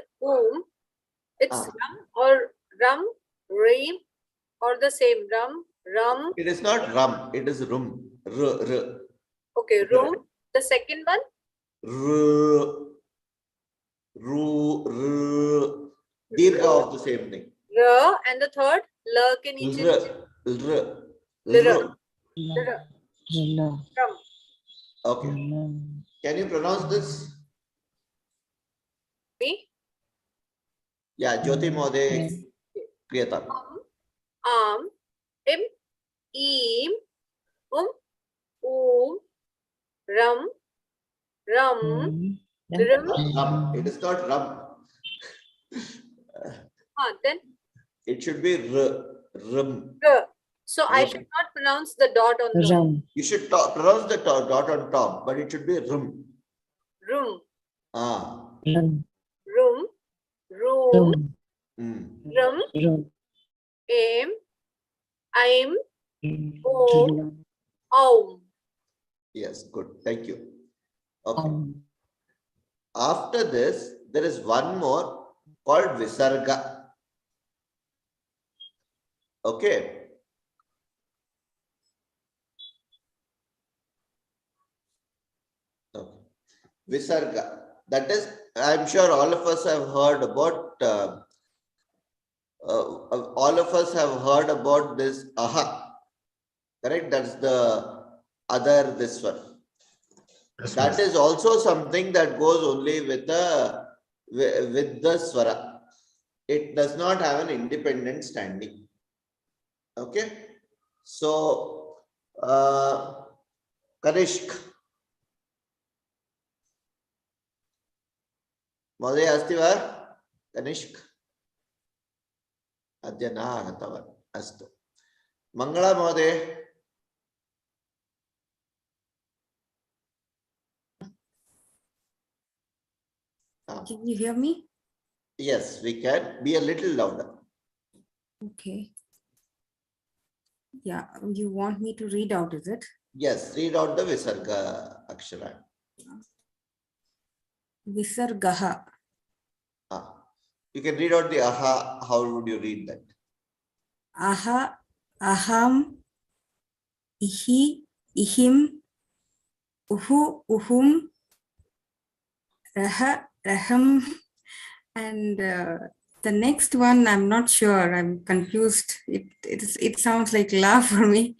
it's ram or ram, ream, or the same ram, rum. It is not rum. It is rum. Okay, rum. The second one. Dirgha of the same thing. And the third. La ke niche. Rum. Okay. Can you pronounce this? Me? Yeah, Jyoti Mahode. Kriyata. Im, eem, rum, rum. Rum. It is not rum. Then? It should be rum. So I should not pronounce the dot on the. You should pronounce the dot on top, but it should be rum. Room. Rum. Room. Rum. Aim. I'm. Om. Yes, good. Thank you. Okay. After this, there is one more called Visarga. Okay. Visarga. That is, I'm sure all of us have heard about. All of us have heard about this aha. Correct? That's the other this one. That is also something that goes only with the swara. It does not have an independent standing. Okay. So Kanishk. Mहोदय अस्ति वा? Kanishk. अद्य न आगतवान्. अस्तु. Mangala Mहोदय. Can you hear me? Yes, we can. Be a little louder. Okay. Yeah, you want me to read out, is it? Yes, read out the Visarga Akshara. Visargaha. You can read out the aha. How would you read that? Aha, aham, ihi, ihim, uhu, uhum, raha, raham, and the next one I'm not sure. I'm confused. It sounds like la for me.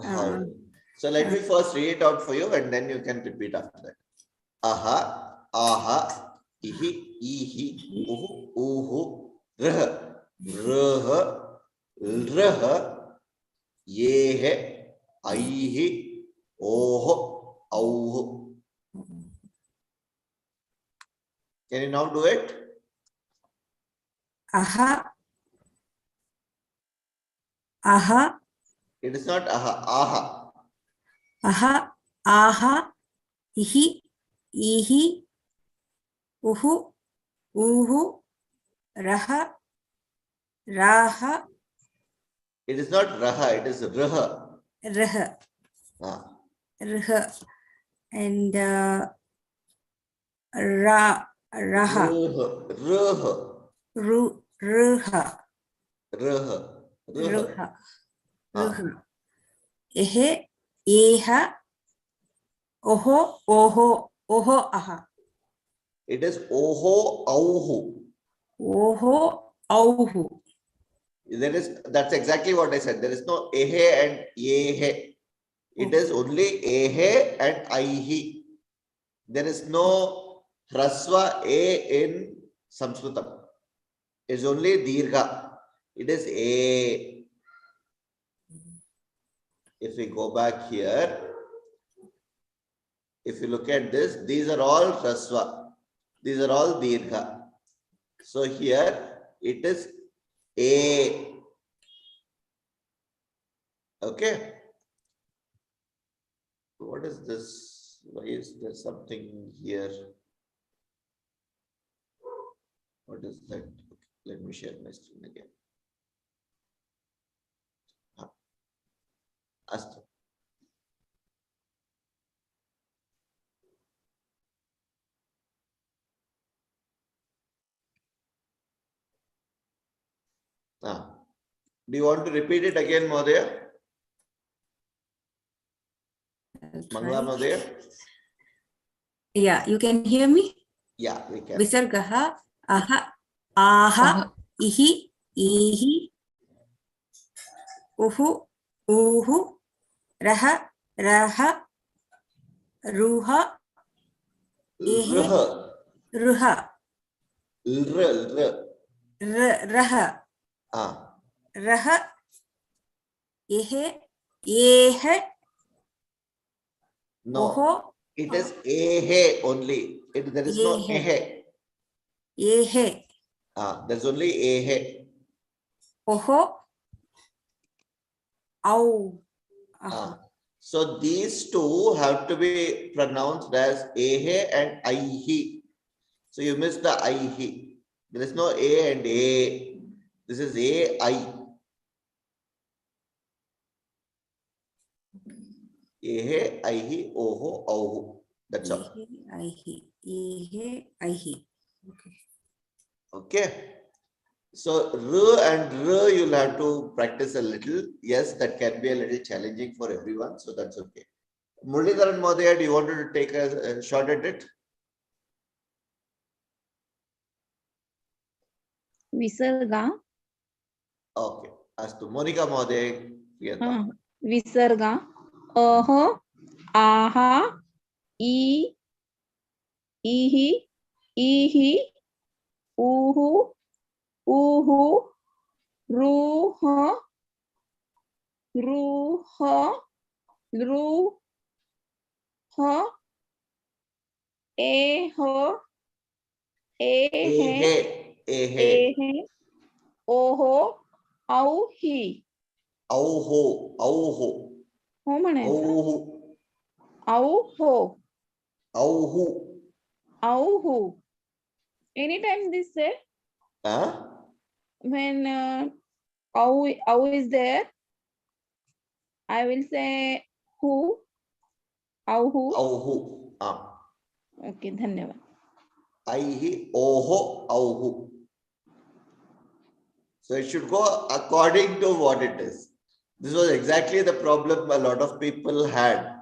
So let me first read it out for you, and then you can repeat after that. Aha, aha, ihi, ihi, uhu, uhu, Rah, rah, rah, yeh, aihi, oh, auh. Can you now do it? Aha. Aha. It is not aha, aha. Aha. Aha. Ihi. Ihi. Uhu. Uhu. Raha. Raha. It is not raha, it is raha. Raha. Ah. Raha. And Raha. Raha. Ruha. Raha. Ruha. Ah. Ruha. Ehe. Eha. Oho. Oho. Oho. Aha. It is oho, auhu. Oho. Auhu. That's exactly what I said. There is no ehe and yehe. It is only ehe and aihi. There is no hrasva a in Sanskritam. It's only dirgha. It is a. If we go back here, if you look at this, these are all hrasva. These are all dirgha. So here it is a. Okay. What is this? Why is there something here? What is that? Okay, let me share my screen again. Astu. Do you want to repeat it again, Mahodaya? Mangala Mahodaya? Yeah, you can hear me? Yeah, we can. Visargaha, aha, aha, ihi, ihi, uhu, uhu, raha, raha, ruha, ehe, ruha, raha, raha, ehe, ehe, No, oho, it is ehe only. There is no ehe. Ehe. There's only ehe. Oho. Au. So these two have to be pronounced as ehe and aihi. So you miss the aihi. There is no a and a. This is a I. Ehe, aihi, oho, auhu. That's all. Aihi. Ehe, aihi. Okay. Okay. So r and r you'll have to practice a little. Yes, that can be a little challenging for everyone. So that's okay. Muralidharan Mahodaya, do you want to take a shot at it? Visarga. Okay. Astu. Monica Mahodaya. Visarga. Aha. Aha. E. Ihi. Ihi. Uhu. Uhu. Ruha. Ruha. Ruha. Eho. Ehe. Ehe. Oho. Auhi. Auho. Auho. Auhu. Auho. Auhu. Auhu. Anytime this say, when au is there, I will say who. Auhu. Auhu. Okay, dhanyavad. Aihi, oho, auhu. So it should go according to what it is. This was exactly the problem a lot of people had.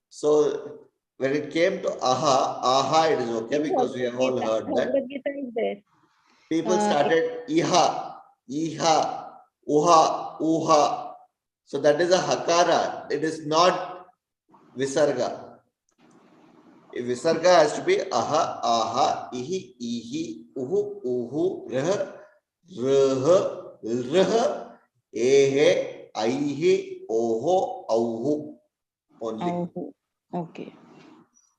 So when it came to aha, it is okay because we have all heard that. Gita is there. People started iha, uha, uha. So that is a hakara. It is not visarga. Visarga has to be aha, ihi, uhu, rah, rh, rh, ehe, aihi, oho, auhu. Only. Auhu. Okay.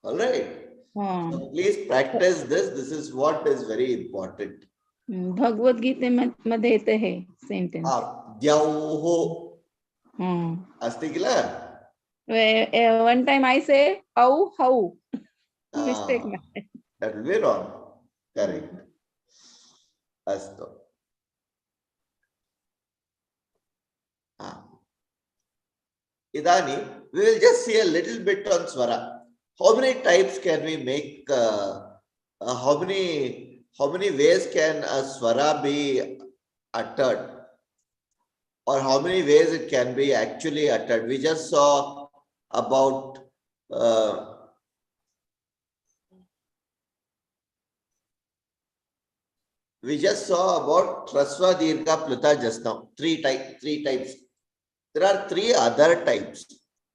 All right. So please practice this. This is what is very important. भगवत गीते मध्ये येते हे sentence. द्यौः अस्ति किल? One time I say how. Mistake. That will be wrong. Correct. Astu. Idani, we will just see a little bit on swara. How many types can we make? How many ways can a swara be uttered? Or how many ways it can be actually uttered? We just saw about Trasva Dirgha Pluta just now. Three types. There are three other types.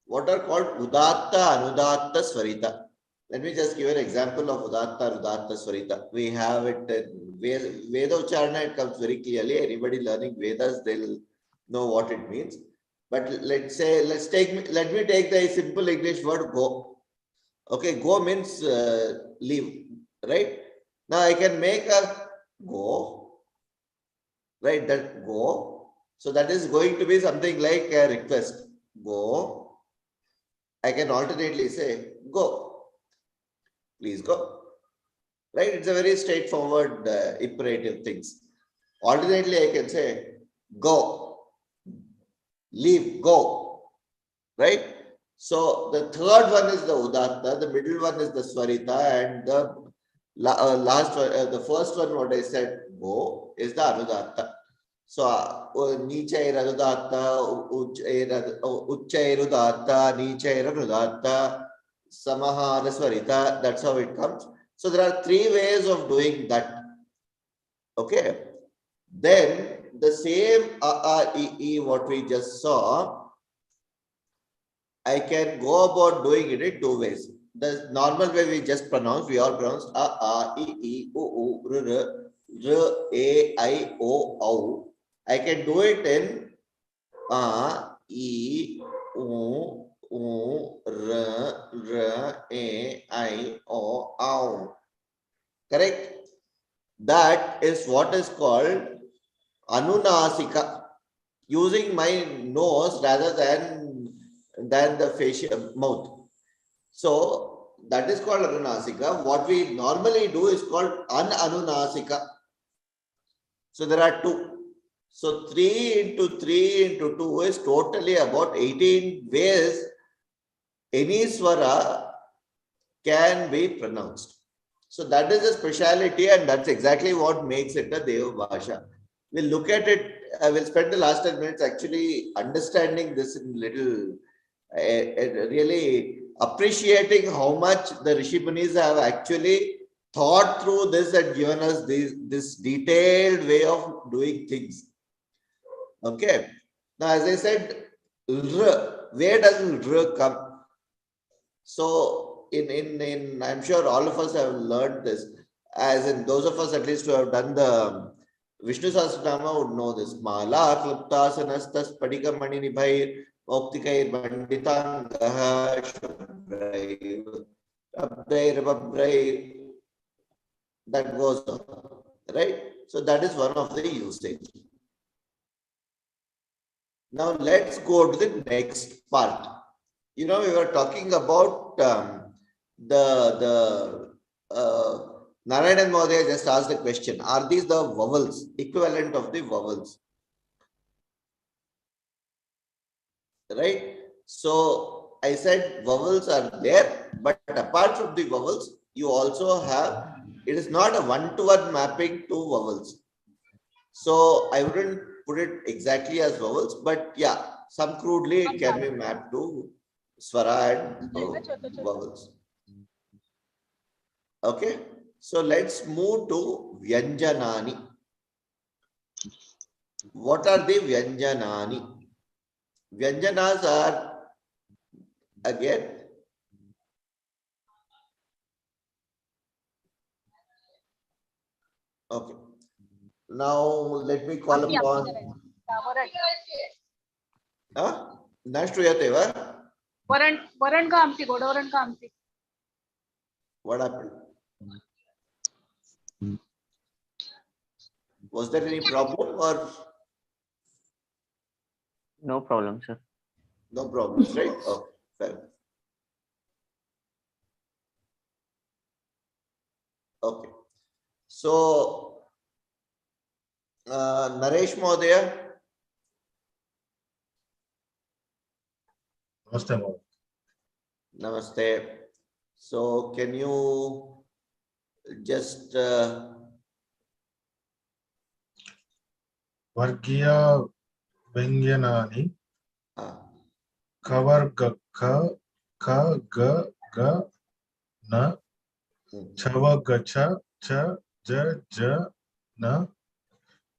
What are called Udatta, Anudatta, Swarita. Let me just give an example of Udatta, Anudatta, Swarita. We have it in Veda Ucharana, it comes very clearly. Anybody learning Vedas, they'll know what it means. But let me take the simple English word go. Okay, go means leave, right? Now I can make a go, right? That go. So that is going to be something like a request. Go. I can alternately say go. Please go. Right? It's a very straightforward imperative things. Alternately, I can say go. Leave, go. Right? So the third one is the Udatta, the middle one is the Swarita, and the last one, the first one, what I said, go, is the Anudatta. So Nichair Anudatta, Uchair Udatta, Nichair Anudatta, Samaha Swarita, that's how it comes. So there are three ways of doing that. Okay. Then the same what we just saw, I can go about doing it in two ways. The normal way we just pronounce, we all pronounce a, I, u, r, a, I, o. I can do it in a, I, u, r, a, I, o. Correct? That is what is called Anunasika. Using my nose rather than the facial mouth. So that is called Anunasika. What we normally do is called Ananunasika. So there are two. So 3 into 3 into 2 is totally about 18 ways any swara can be pronounced. So that is a speciality, and that's exactly what makes it a Deva Bhasha. We'll look at it. I will spend the last 10 minutes actually understanding this in little, really appreciating how much the Rishi Munis have actually thought through this and given us this detailed way of doing things. Okay. Now, as I said, where does R come? So, in I'm sure all of us have learned this, as in those of us at least who have done the Vishnu Sahasranama would know this. Mala kliptasanastas padika mani nibhair Oktikair Banditangaha Shubrair Abdair Babrair. That goes on, right? So that is one of the usage. Now let's go to the next part. You know, we were talking about Narayanan Mahodaya just asked the question, are these the vowels, equivalent of the vowels? Right? So I said vowels are there, but apart from the vowels, you also have, it is not a one-to-one mapping to vowels. So I wouldn't put it exactly as vowels, but yeah, some crudely it can be mapped to swara and vowels. Okay, so let's move to Vyanjanani. What are the Vyanjanani? Vyanjanas are, again, okay. Now let me call upon. न श्रूयते वा? वरण का आमटी, गोडवरण का आमटी. What happened? Was there any problem or? No problem, sir. No problems, right? Oh, fair. Okay. So, Naresh Mohdaya. Namaste, Mohan. Namaste. So, can you just Vargiya Vyanjanani Kavarga ka ga ga na Chavagacha cha ja ja na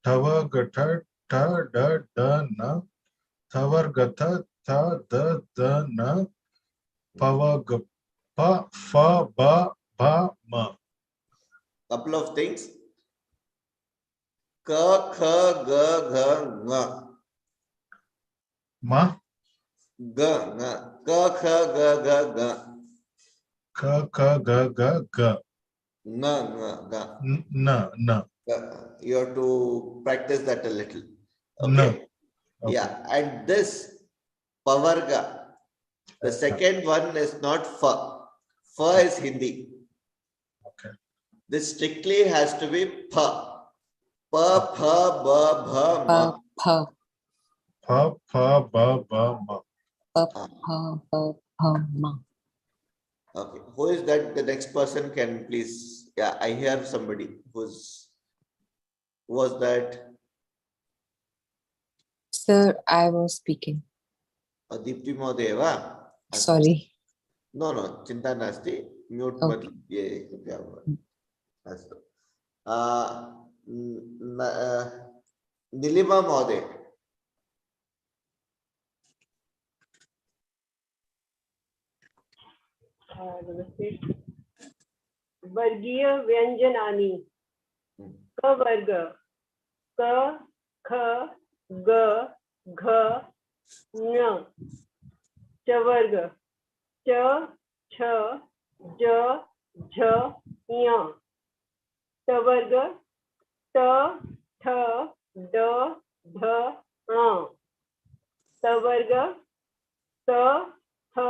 Tavagata ta da da na Tavargata ta da da na Pavagapa fa ba ba ma. couple of things? Ka, kha, ga, gha, nga. Ma? Ga, nga. Ka, kha, ga, ga, ga. Ka ka ga ga ga. Nga, nga, ga. Na na. You have to practice that a little. No. Okay. Yeah. And this Pavarga, the second one is not fa. Fa is Hindi. Okay. This strictly has to be pa. Pa, pha, ba, bha, ma. Pa. Pa pa ba ba ma. Pa, pa, ba, pa, ma. Okay. Who is that? The next person can please. Yeah, I hear somebody who was that? Sir, I was speaking. Deepti Mohdeva. Sorry. No, no, Chinta Nasti. Mute. Okay. Nilima Mohdaya. Namaste. Vargiya Vyanjanani. Ka varga. Ka, kha, ga, gha, nya. Cha varga. Cha, cha, ja, jha, nya. Ta varga. Ta, tha, da, dha, na. Ta varga. Ta, tha,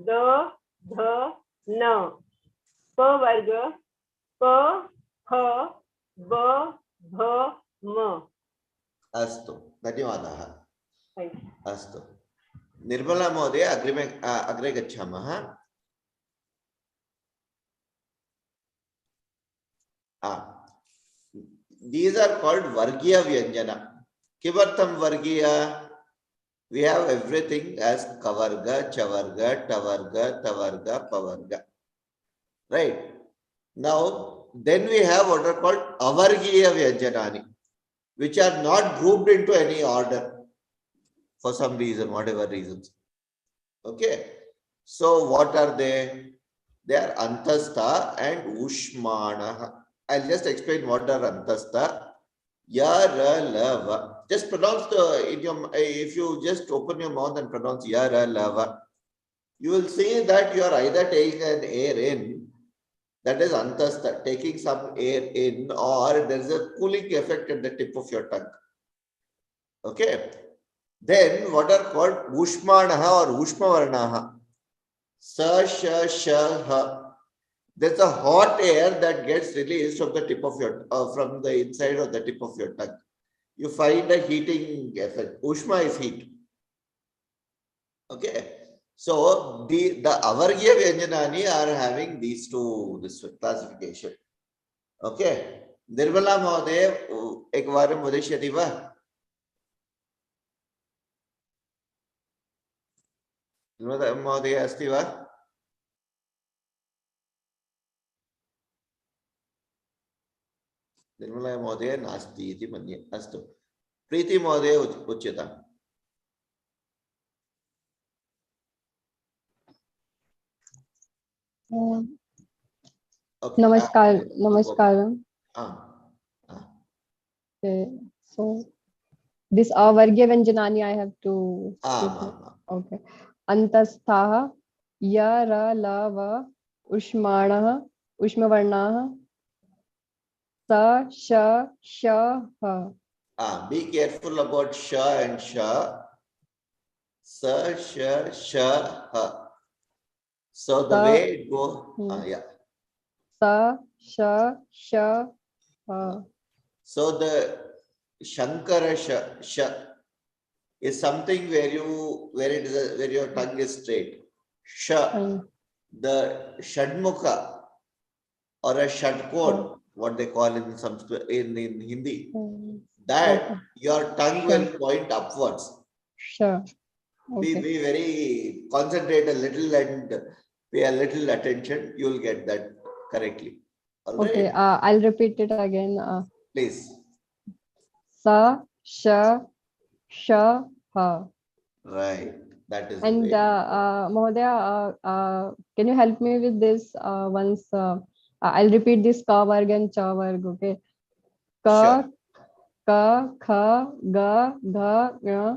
da, dha, na. Pa varga. Pa, pha, ba, bha, ma. Astu. Dhanyawadaha. Thank you. Astu. Nirmala Mohdaya, agre gacchamaha. These are called Vargiya Vyanjana. Kivartam Vargiya? We have everything as Kavarga, Chavarga, Tavarga, Tavarga, Pavarga. Right? Now, then we have what are called Avargiya Vyanjanani, which are not grouped into any order for some reason, whatever reasons. Okay. So, what are they? They are Antastha and Ushmanaha. I'll just explain what are Antastha. Ya, ra, la, va. Just pronounce if you just open your mouth and pronounce ya, ra, la, va, you will see that you are either taking an air in, that is Antastha, taking some air in, or there is a cooling effect at the tip of your tongue. Okay. Then what are called Ushmanaha or Ushmavarnaha. Sa, sha, sha, ha. There's a hot air that gets released from the tip of your, from the inside of the tip of your tongue. You find a heating effect. Ushma is heat. Okay. So the Avargiya Vyanjanani are having these two, this classification. Okay. Nirmala Mohdaya, ekvaram vadishyati va? Nirmala Mohdaya asti va? Nirmala Mohdaya nasti iti manye. Astu. Preeti Mohdaya uchyata. Okay. Namaskar. Namaskaram. Okay. So this Avargya Vyanjanani I have to speak. Okay. Antasthaha ya ra la va ushmanaha ushmavarnaha sa sha sha ha. Be careful about sha and sha. Sa sha sha ha. So the way it go, yeah. Sa sha sha ha. So the Shankara sha is something where your tongue is straight. Sha, the Shadmukha or a Shadkot, what they call in Sanskrit, in Hindi, that your tongue will point upwards. Sure. Okay. Be very concentrate a little and pay a little attention. You will get that correctly. All right? Okay. I'll repeat it again. Please. Sa sha sha ha. Right. That is And great. Mahodaya, can you help me with this once? I'll repeat this ka varg and cha varg. Okay. Ka, ka, kha, ga, dha, ya.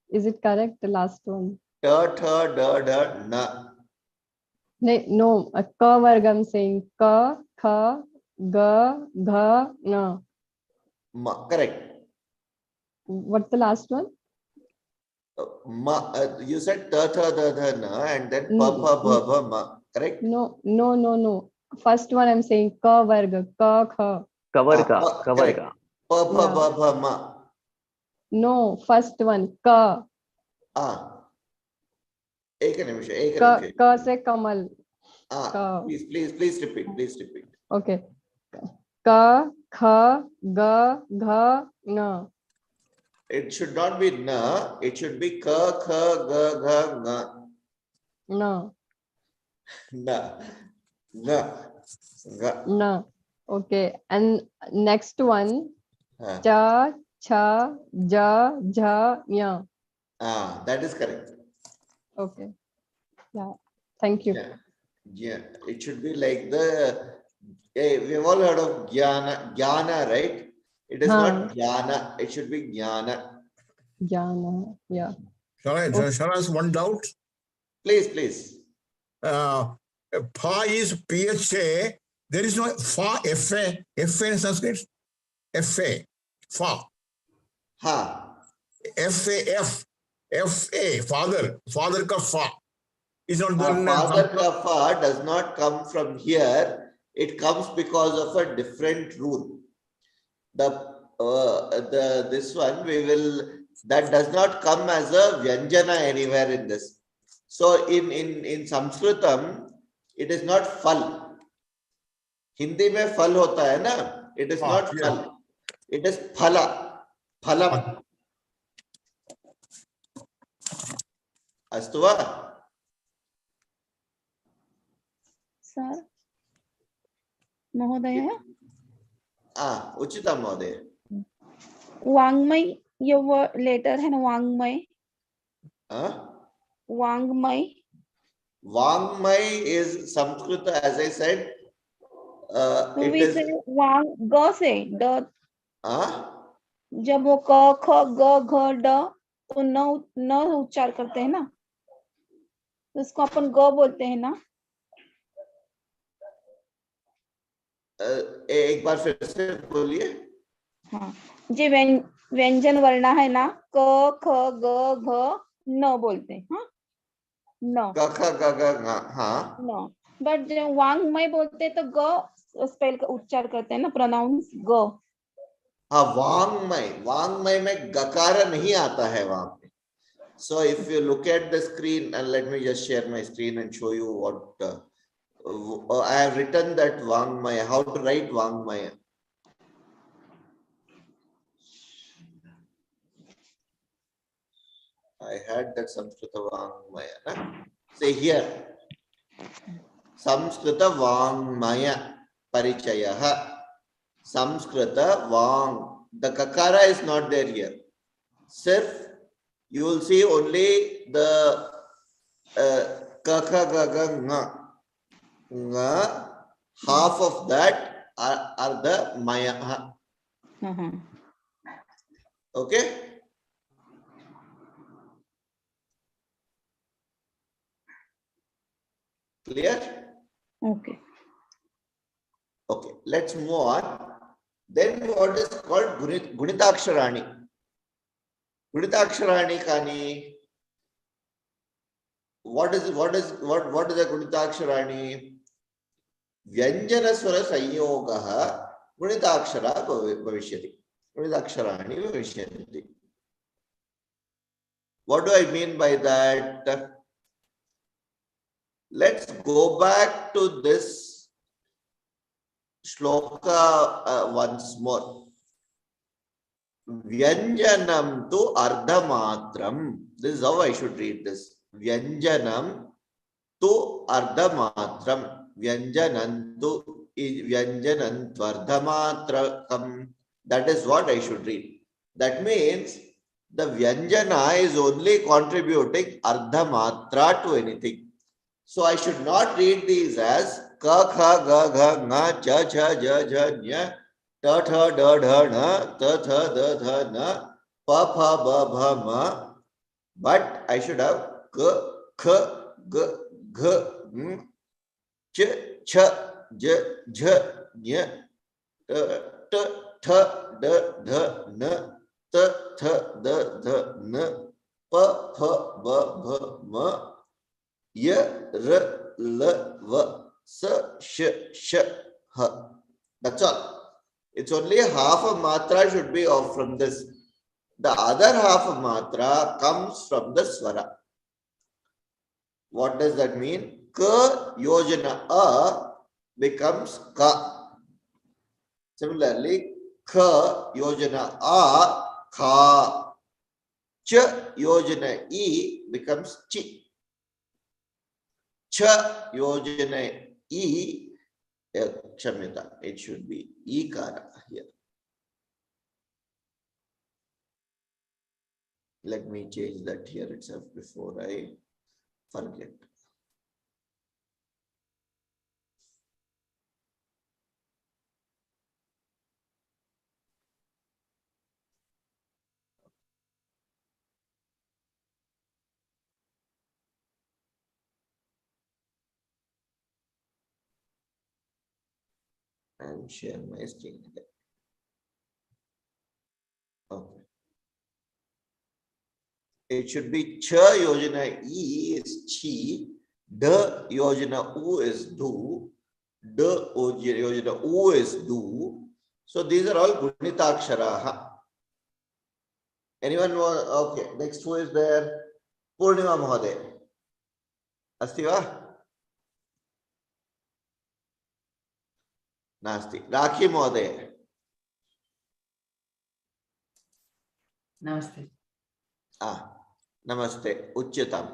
Is it correct? The last one. Ta, tha, da, da, na. No, ka varg I'm saying. Ka, kha, ga, dha, na. Ma, correct. What's the last one? Ma, you said ta, tha, da, da, na, and then pa, pa, ba, ba, ma. Correct? No. First one I'm saying ka varg, ka, kha. Kavarga. Correct. Pa, pa, ba, ba, ma. No, first one ka. Ek nimisha. Ka se kamal. Please repeat. Okay. Ka, kha, ga, dha, na. It should not be na. It should be ka, kha, ga, gha, nga. No. Na. Na. Okay. And next one. Cha, cha, ja, jha, nya. That is correct. Okay. Yeah. Thank you. Yeah. It should be like we've all heard of jnana, right? It is not jnana. It should be jnana. Jnana. Yeah. Shall I ask one doubt? Please. Pa is PHA. There is no fa, FA. FA in Sanskrit? FA. Fa. FAF. FA. Father. Father ka fa. Is not there. Father ka fa does not come from here. It comes because of a different rule. This one that does not come as a vyanjana anywhere in this. So in Sanskritam, it is not fal. Hindi mein fal hota hai na. It is not fal. It is phala. Phalam. Astu va? Sir, Mahodaya. Uchita Mahodaya. Wangmay, your letter है ना Wangmay. Wangmay. Wangmay is Sanskrit, as I said. So we say Wang ga से the. जब वो क ख ग घ ड तो न उच्चार करते हैं ना, तो इसको अपन ग बोलते हैं ना. एक बार फिर से बोलिए. हाँ, जी व्यंजन वर्ण है ना, क ख ग घ न बोलते हैं. हाँ, न क ख ग घ ङ. हाँ, न. बट जब वांगमय बोलते हैं तो ग स्पेल का उच्चार करते हैं ना, प्रोनाउंस ग. हाँ, वांगमय में गकार नहीं आता है वहां पे. So if you look at the screen, and let me just share my screen and show you what I have written that Vangmaya, how to write Vangmaya. I had that Samskrita Vangmaya. Na? Say here, Samskrita Vangmaya Parichayaha. Samskrita Vang. The Kakara is not there here. Sirf, you will see only the Kaka Gaga Nga. Nga, half of that are the Maya. Okay. Clear? Okay. Okay, let's move on. Then what is called Gunitaksharani? Gunitaksharani Kani. What is a Gunitaksharani? Vyanjana Swara Sanyogaha Gunitakshara Bhavishyati. Gunitaksharani Bhavishyati. What do I mean by that? Let's go back to this shloka once more. Vyanjanam tu ardhamatram. This is how I should read this. Vyanjanam tu ardhamatram. Vyanjanantu ardhamatrakam. That is what I should read. That means the Vyanjana is only contributing ardhamatra to anything. So I should not read these as ka, kha, ga, gha, nga, cha, cha, ja, ja, nya, ta, tha, da, dha, na, ta, tha, da, dha, na, pa, pha, ba, bha, ma. But I should have ka, kha, ga, gha, ch, cha, ja, ja, nya, ta, tha, da, dha, na, ta, tha, da, dha, na, pa, pha, ba, bha, ma. Y, r, l, v, s, sh, sh, h. That's all. It's only half of matra should be off from this. The other half of matra comes from the swara. What does that mean? Ka yojana a becomes ka. Similarly, ka yojana a kha. Ch yojana e becomes chi. Cha yojana e, kshamyata, it should be ikara here. Let me change that here itself before I forget. And share my screen again. Okay. It should be cha yojana e is chi, da yojana u is do, da yojana u is do. So these are all Gunitaksharaha. Anyone know? Okay, next who is there? Purnima Mahode. Asti va? Nasti. Rakhi Mahode. Namaste. Namaste. Uchyatam.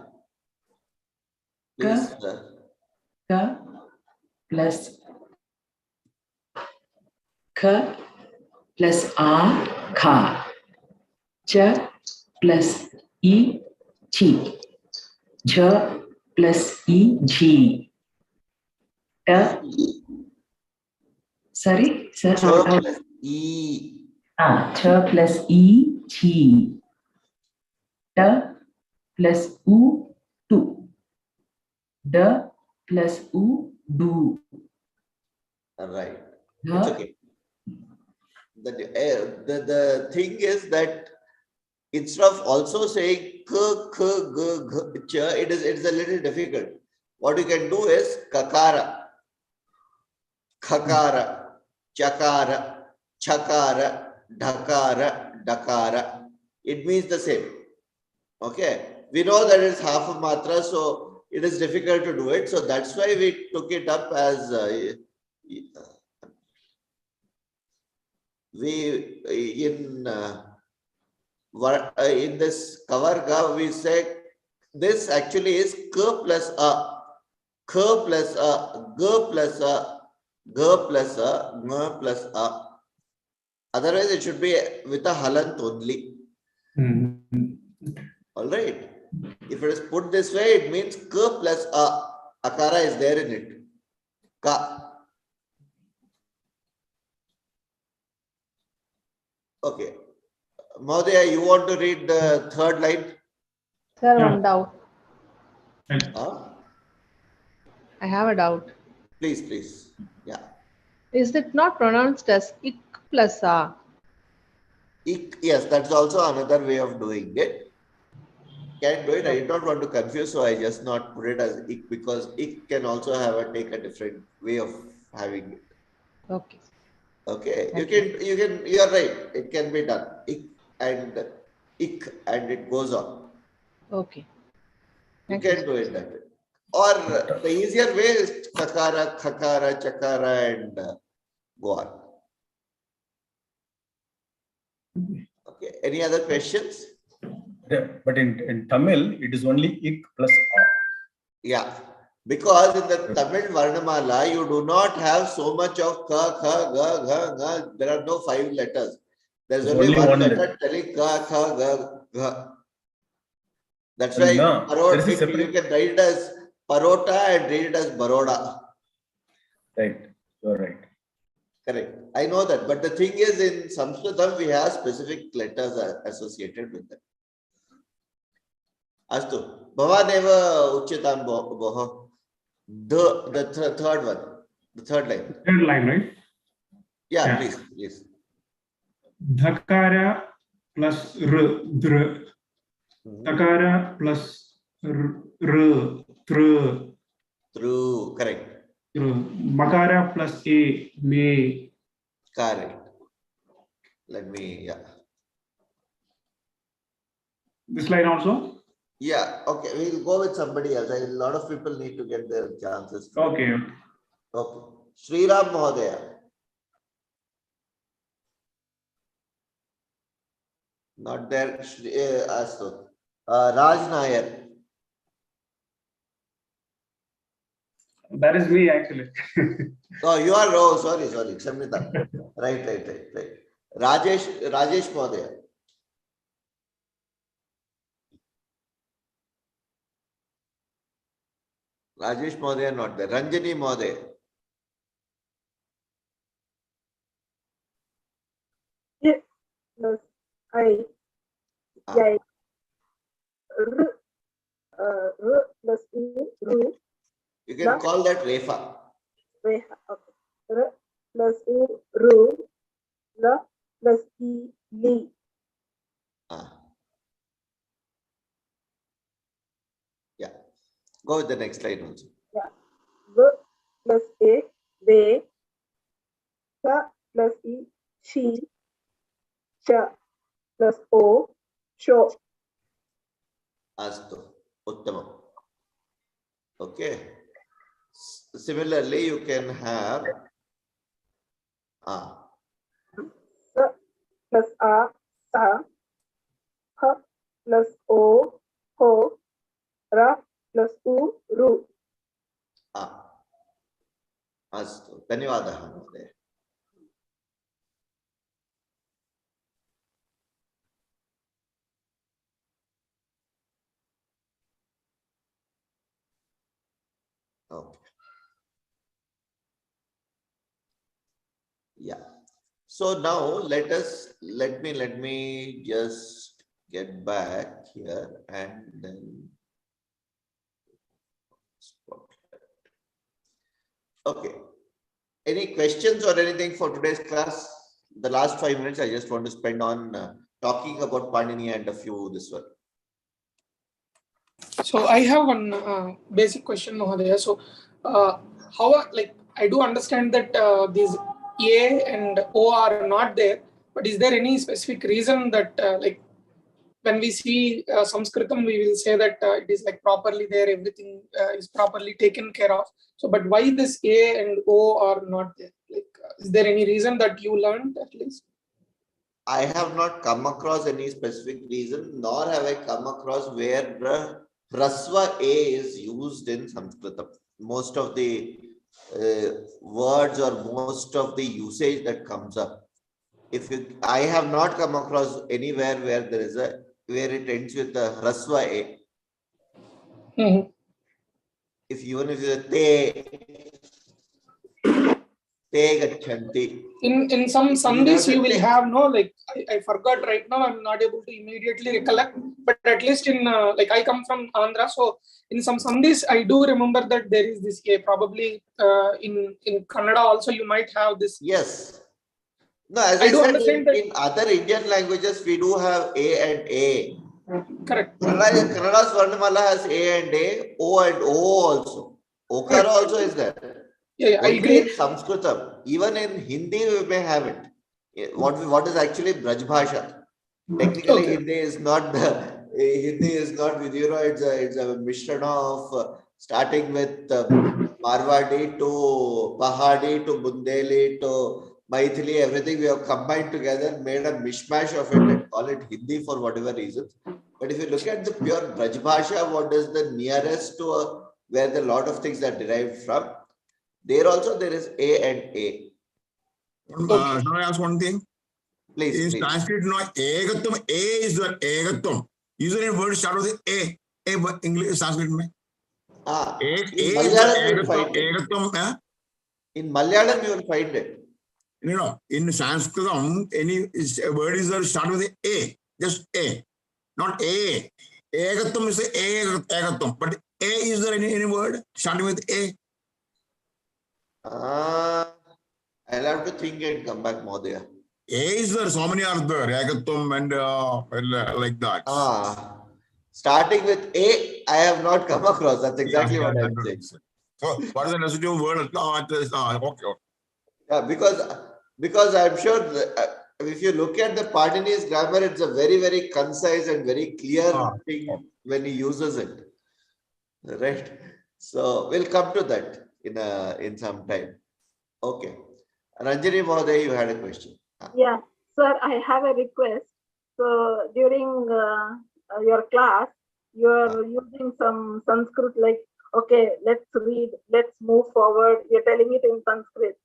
Ka, Please, ka plus ka plus a, kha. Cha plus e, chi. Jha plus e, jhi. Ta. Sorry, sir. Cha plus e. Cha plus e, chi. Ta plus u, tu. Da plus u, do. Right. It's okay. The thing is that instead of also saying k, k, g, g, cha, it is a little difficult. What you can do is kakara, khakara, chakara, chakara, dhakara, dakara. It means the same. Okay. We know that it's half of matra, so it is difficult to do it. So that's why we took it up as in this kavarga we say this actually is k plus a, k plus a, g plus a, g plus a, ng plus a. Otherwise it should be with a halant only. All right. If it is put this way, it means k plus a. Akara is there in it. Ka. Okay. Mahodaya, you want to read the third line? Sir, one doubt. Huh? I have a doubt. Please, please. Yeah. Is it not pronounced as ik plus a? Ik, yes, that's also another way of doing it. Can do it. I did not want to confuse, so I just not put it as ik, because ik can also take a different way of having it. Okay. Okay. You're right. It can be done. Ik and it goes on. Okay. You can do it that way. Or the easier way is kakara, khakara, chakara, and go on. Okay. Any other questions? But in Tamil, it is only ik plus a. Yeah. Because in the Tamil Varnamala, you do not have so much of ka, kha, ga, gha, ga. There are no 5 letters. There's only one letter telling ka, kha, ga, gha. That's why you can write it as parota and read it as baroda. Right. You're right. Correct. I know that. But the thing is, in Sanskritam, we have specific letters associated with them. Astu. Bhavaneva Uchitam Boho. The third one. The third line. Third line, right? Yeah, please. Dhakara plus r, dr. Takara plus r, tr. True, correct. Makara plus a, may. Correct. Let me, This line also? Yeah, okay. We'll go with somebody else. A lot of people need to get their chances. Okay. Okay. Sriram Mahodaya. Not there. Raj Nair. That is me, actually. Oh, you are. Oh, sorry. Kshamita. Right. Rajesh Mahodaya. Rajesh Mahodaya not there. Ranjani Mahodaya. Yes. I. Yeah. R plus E, ru. You can call that Refa. Refa, okay. R plus E, ru. La plus E, li. Yeah. Go with the next line also. Yeah. V plus A, ve. Sa plus E, she. Cha plus O, sho. Astu. Uttamam. Okay. Similarly, you can have Sa plus A, sa. Ha plus O, ho. Ra plus U, ru. Astu. Dhanyavadah. Okay. Yeah. So now let me just get back here and then okay. Any questions or anything for today's class? The last 5 minutes I just want to spend on talking about Panini and a few this one. So I have one basic question, Mahodaya. So how, like, I do understand that these A and O are not there, but is there any specific reason that like when we see Sanskritam, we will say that it is like properly there, everything is properly taken care of. So, but why this A and O are not there? Like, is there any reason that you learned at least? I have not come across any specific reason, nor have I come across where the Hrasva A is used in Sanskritam. Most of the words or most of the usage that comes up. I have not come across anywhere where there is where it ends with the Hrasva A. Even if it's a te, te gachanti. In some sandhis you will have no, like I forgot right now, I'm not able to immediately recollect, but at least in like I come from Andhra, so in some sandhis I do remember that there is this a. Probably in Kannada also you might have this. Yes. No, as I said, in other Indian languages we do have A and A. Correct. Kannada's Varnamala has A and A, O and O also. Okara also is there. Yeah, I agree. In Sanskritam, even in Hindi we may have it. What is actually Braj Bhasha? Technically, Hindi is not with it's a mishran of starting with Marwadi to Pahadi to Bundeli to Maithili, everything we have combined together, made a mishmash of it and call it Hindi for whatever reasons. But if you look at the pure Braj Bhasha, what is the nearest to where the lot of things are derived from? There also there is A and A. Can I ask one thing? Please. In Sanskrit, no, Egatum, A is the Egatum. Usually word start with A. English, Sanskrit. In Malayalam you will find it. In Malayalam you will find it. No, in Sanskrit, any word is start with A. Just A. Not A. Egatum is Egatum. But A is there any word starting with A? I'll have to think and come back more there. A is there, so many are there, Agatum and like that. Starting with A, I have not come across. That's exactly what I'm saying. So, what is the residual word? Okay. Yeah, because I'm sure if you look at the Patanese grammar, it's a very, very concise and very clear thing when he uses it. Right? So, we'll come to that in some time. Okay. Ranjani Mahoday, you had a question. Yeah, sir, I have a request. So during your class, you're using some Sanskrit, like, okay, let's read, let's move forward. You're telling it in Sanskrit.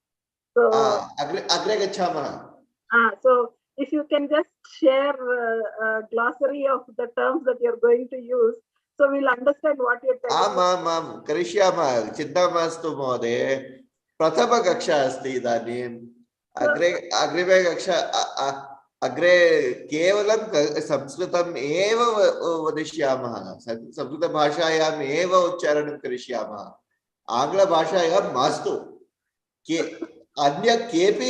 So, so if you can just share a glossary of the terms that you're going to use, so we'll understand what you're telling. Karishyama, Chintamastu Mahoday, Prathama Kaksha Asti Idanim. Agre Kaksha Agre Kevalam Samskritam Eva Vadishyamaha. Samskrita Bhashayam Eva Ucharanam Karishyamaha. Angla Bhashayam Mastu. Anya Kepi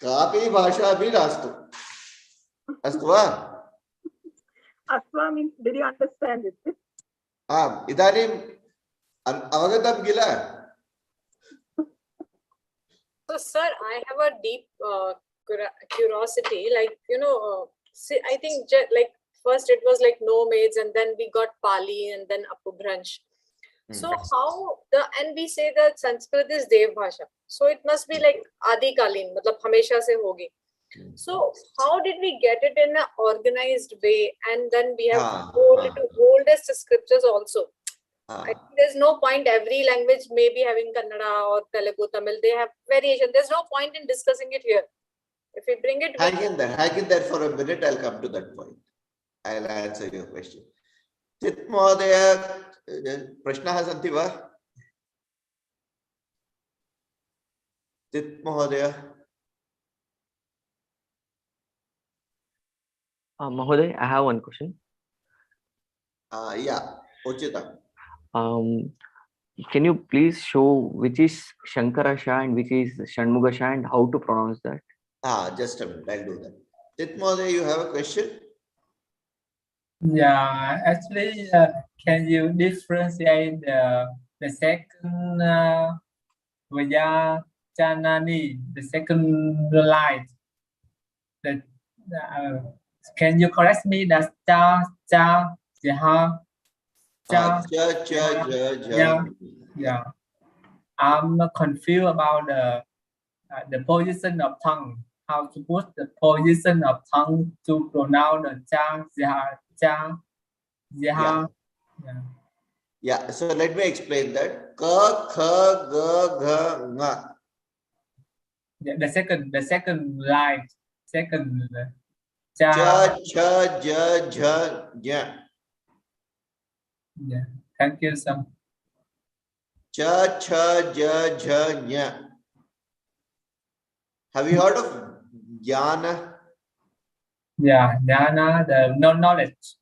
Kapi Bhasha Bhi Rastu. Astva? Aswa means, did you understand it? Idanim Avagatam Gila. So, sir, I have a deep curiosity. Like, I think like first it was like nomads, and then we got Pali, and then Apubhransh. So and we say that Sanskrit is Dev Bhasha. So it must be like Adi Kalin, matlab hamesha se hogi. So how did we get it in an organized way? And then we have oldest scriptures also. I think there's no point. Every language may be having Kannada or Telugu, Tamil. They have variation. There's no point in discussing it here. If we bring it, hang in there for a minute. I'll come to that point. I'll answer your question. Tit Mahodaya, Prashnaha Santi va? Tit Mahodaya. Mahoday, I have one question. Yeah, Uchita. Can you please show which is Shankarasha and which is Shanmugasha and how to pronounce that? Just a minute, I'll do that. Tit Mahodaya, you have a question? Yeah, actually, can you differentiate the second Vayajanani, the second line? Can you correct me? That's cha, jaha, yeah. I'm confused about the position of tongue. How to put the position of tongue to pronounce the cha, jaha, jaha. Yeah. So let me explain that. Ka, kha, ga, gha, nga. The second line. Second. Cha, cha, ja, ja, ja. Yeah. Thank you, Sam. Cha, cha, ja, ja, nya. Have you heard of jnana? Yeah, jnana, the knowledge.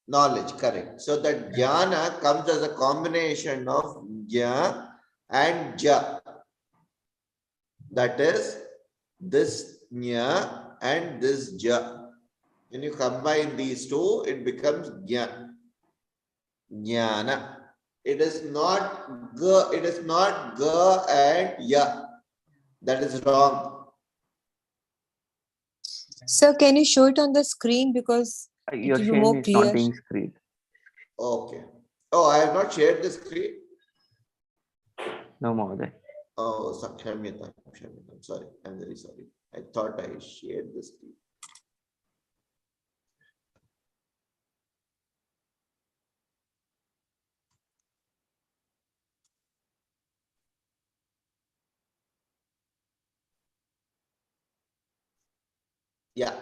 Knowledge, correct. So that jnana comes as a combination of ja and ja. That is this nya and this ja. When you combine these two, it becomes jnana. Jnana. It is not ga, it is not ga and ya. That is wrong. Sir, can you show it on the screen because it Your will be share more is not clear? being screened. Okay. Oh, I have not shared the screen. No more there. Oh, Sasyam-4. Sorry, I'm very sorry. I thought I shared the screen. Yeah.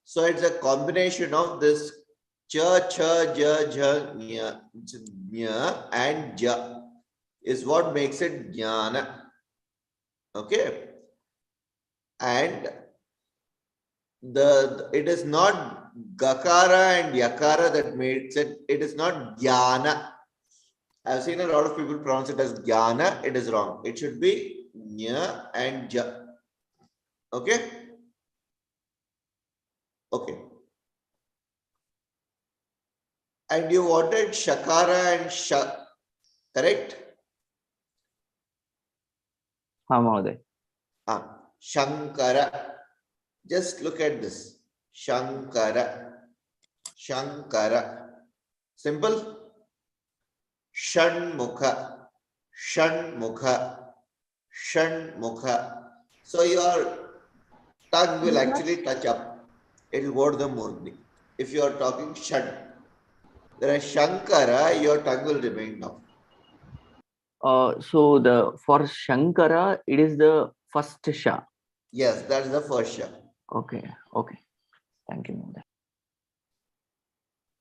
So it's a combination of this cha, cha, ja, ja, nya and ja is what makes it jnana. Okay. And it is not gakara and yakara that makes it. It is not jnana. I've seen a lot of people pronounce it as jnana. It is wrong. It should be nya and ja. Okay. Okay. And you wanted shakara and sha, correct? Mahoday. Shankara. Just look at this. Shankara. Shankara. Simple. Shanmukha. Shanmukha. Shanmukha. So your tongue will actually touch up. It will go to the murni. If you are talking shan. Whereas Shankara, your tongue will remain down. So for Shankara, it is the first sha. Yes, that is the first sha. Okay. Okay. Thank you, Mahoday.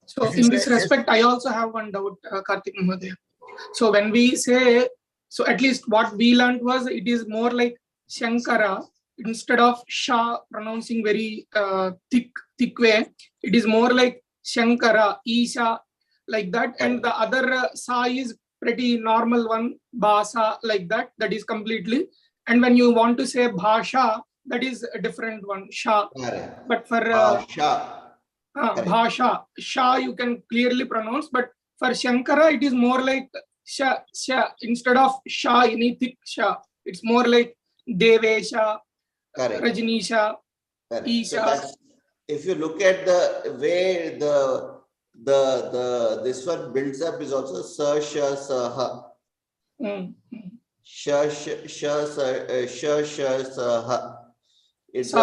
So in this respect, I also have one doubt, Karthik Mahoday. So when we say, so at least what we learned was it is more like Shankara instead of Sha pronouncing very thick way. It is more like Shankara, Isha, like that. And the other Sa is pretty normal one, Basa, like that. That is completely. And when you want to say Bhasha, that is a different one, Sha. But for Bhasha, Sha you can clearly pronounce, but for Shankara it is more like Sha, Sha. Instead of Sha, any thick Sha, it's more like Devesha, Rajnisha, Isha. So that's, if you look at the way the this one builds up is also Sa, Sha, Sa, Ha. Sha, Sha, Sa, Ha. It's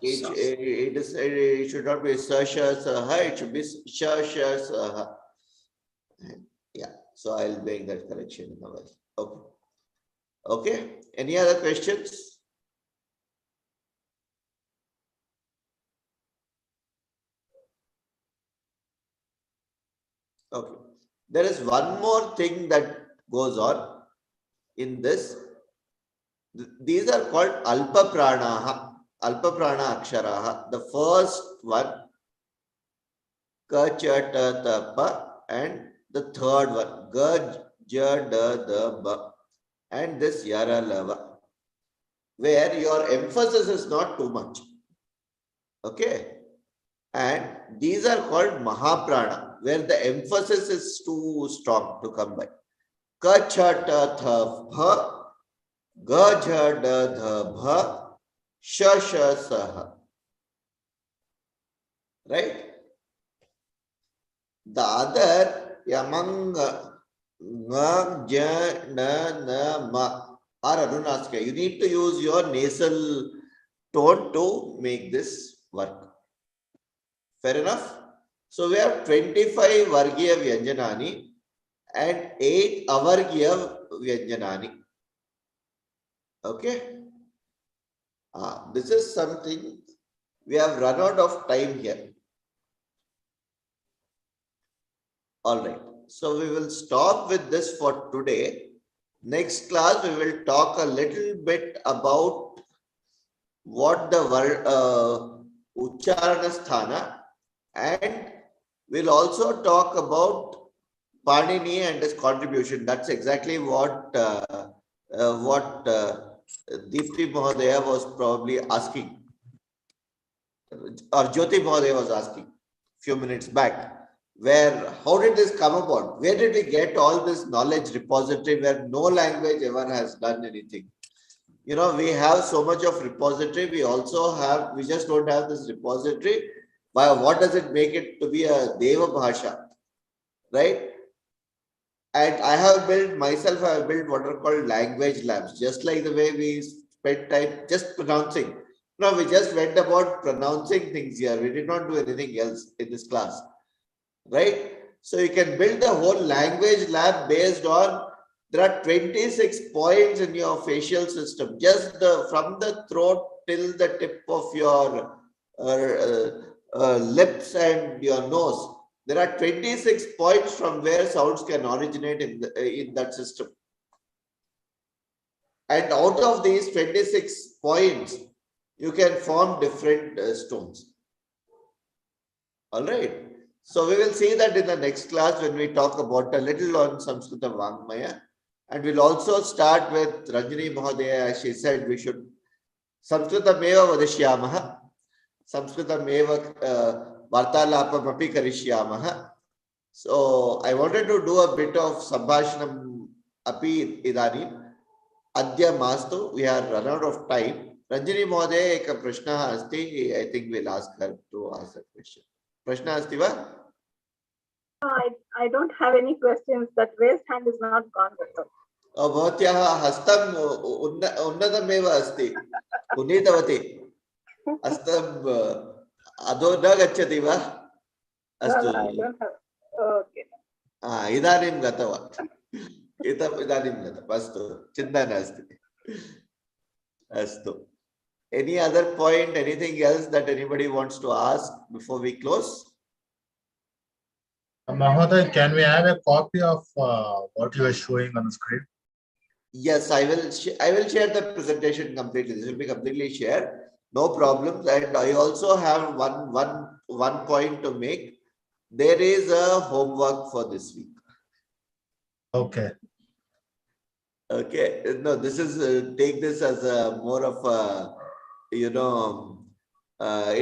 it should not be Sa, Sha, Sa, Ha. It should be Sha, Sha, Sa, Ha. Yeah. So I'll make that correction in a while. Okay. Okay. Any other questions? Okay. There is one more thing that goes on in this. These are called alpa pranaha, alpa prana aksharaha. The first one, ka, cha, ta, ta, pa, and the third one, ga, ja, da, da, ba, and this yara, lava, where your emphasis is not too much. Okay. And these are called mahaprana, where the emphasis is too strong to come by. Ka, cha, ta, tha, bha, ga, ja, da, dha, bha, sha, sha, sa, ha. Right? The other, yamang, nga, ja, na, na, ma, are anunaska. You need to use your nasal tone to make this work. Fair enough? So we have 25 Vargiya Vyanjanani and 8 Avargiya Vyanjanani. Okay? This is something we have run out of time here. All right. So we will stop with this for today. Next class, we will talk a little bit about what the Ucharana Sthana, and we'll also talk about Panini and his contribution. That's exactly what Deepti Mahodaya was probably asking, or Jyoti Mahodaya was asking a few minutes back. How did this come about? Where did we get all this knowledge repository where no language ever has done anything? You know, we have so much of repository. We just don't have this repository. What does it make it to be a Deva Bhasha, right? And I have built what are called language labs, just like the way we spend time just pronouncing. No, we just went about pronouncing things here. We did not do anything else in this class, right? So you can build the whole language lab based on, there are 26 points in your facial system, just from the throat till the tip of your lips and your nose. There are 26 points from where sounds can originate in that system. And out of these 26 points, you can form different stones. All right. So we will see that in the next class when we talk about a little on Samskrita Vangmaya. And we'll also start with Ranjani Mahodaya, as she said, we should Samskrita Meva Vadishyamaha, Samskrita Meva Vartalapam api karishyamaha. So I wanted to do a bit of Sambhashanam api idanim. Adya mastu, we are run out of time. Ranjani Mahodaya eka prashna asti, I think we'll ask her to ask that question. Prashna asti va? I don't have any questions. That raised hand is not gone. भवत्याः हस्तं उन्नतमेव अस्ति उन्नीतवती हस्तं अधो न गच्छति वा अस्तु इदानीं गतवान् इदानीं गतम् अस्तु चिन्ता नास्ति अस्तु any other point, anything else that anybody wants to ask before we close? Mahoday, can we have a copy of what you are showing on the screen? Yes, I will share the presentation completely. This will be completely shared. No problems. And I also have one point to make. There is a homework for this week. Okay. Okay. No, this is take this as a more of a, it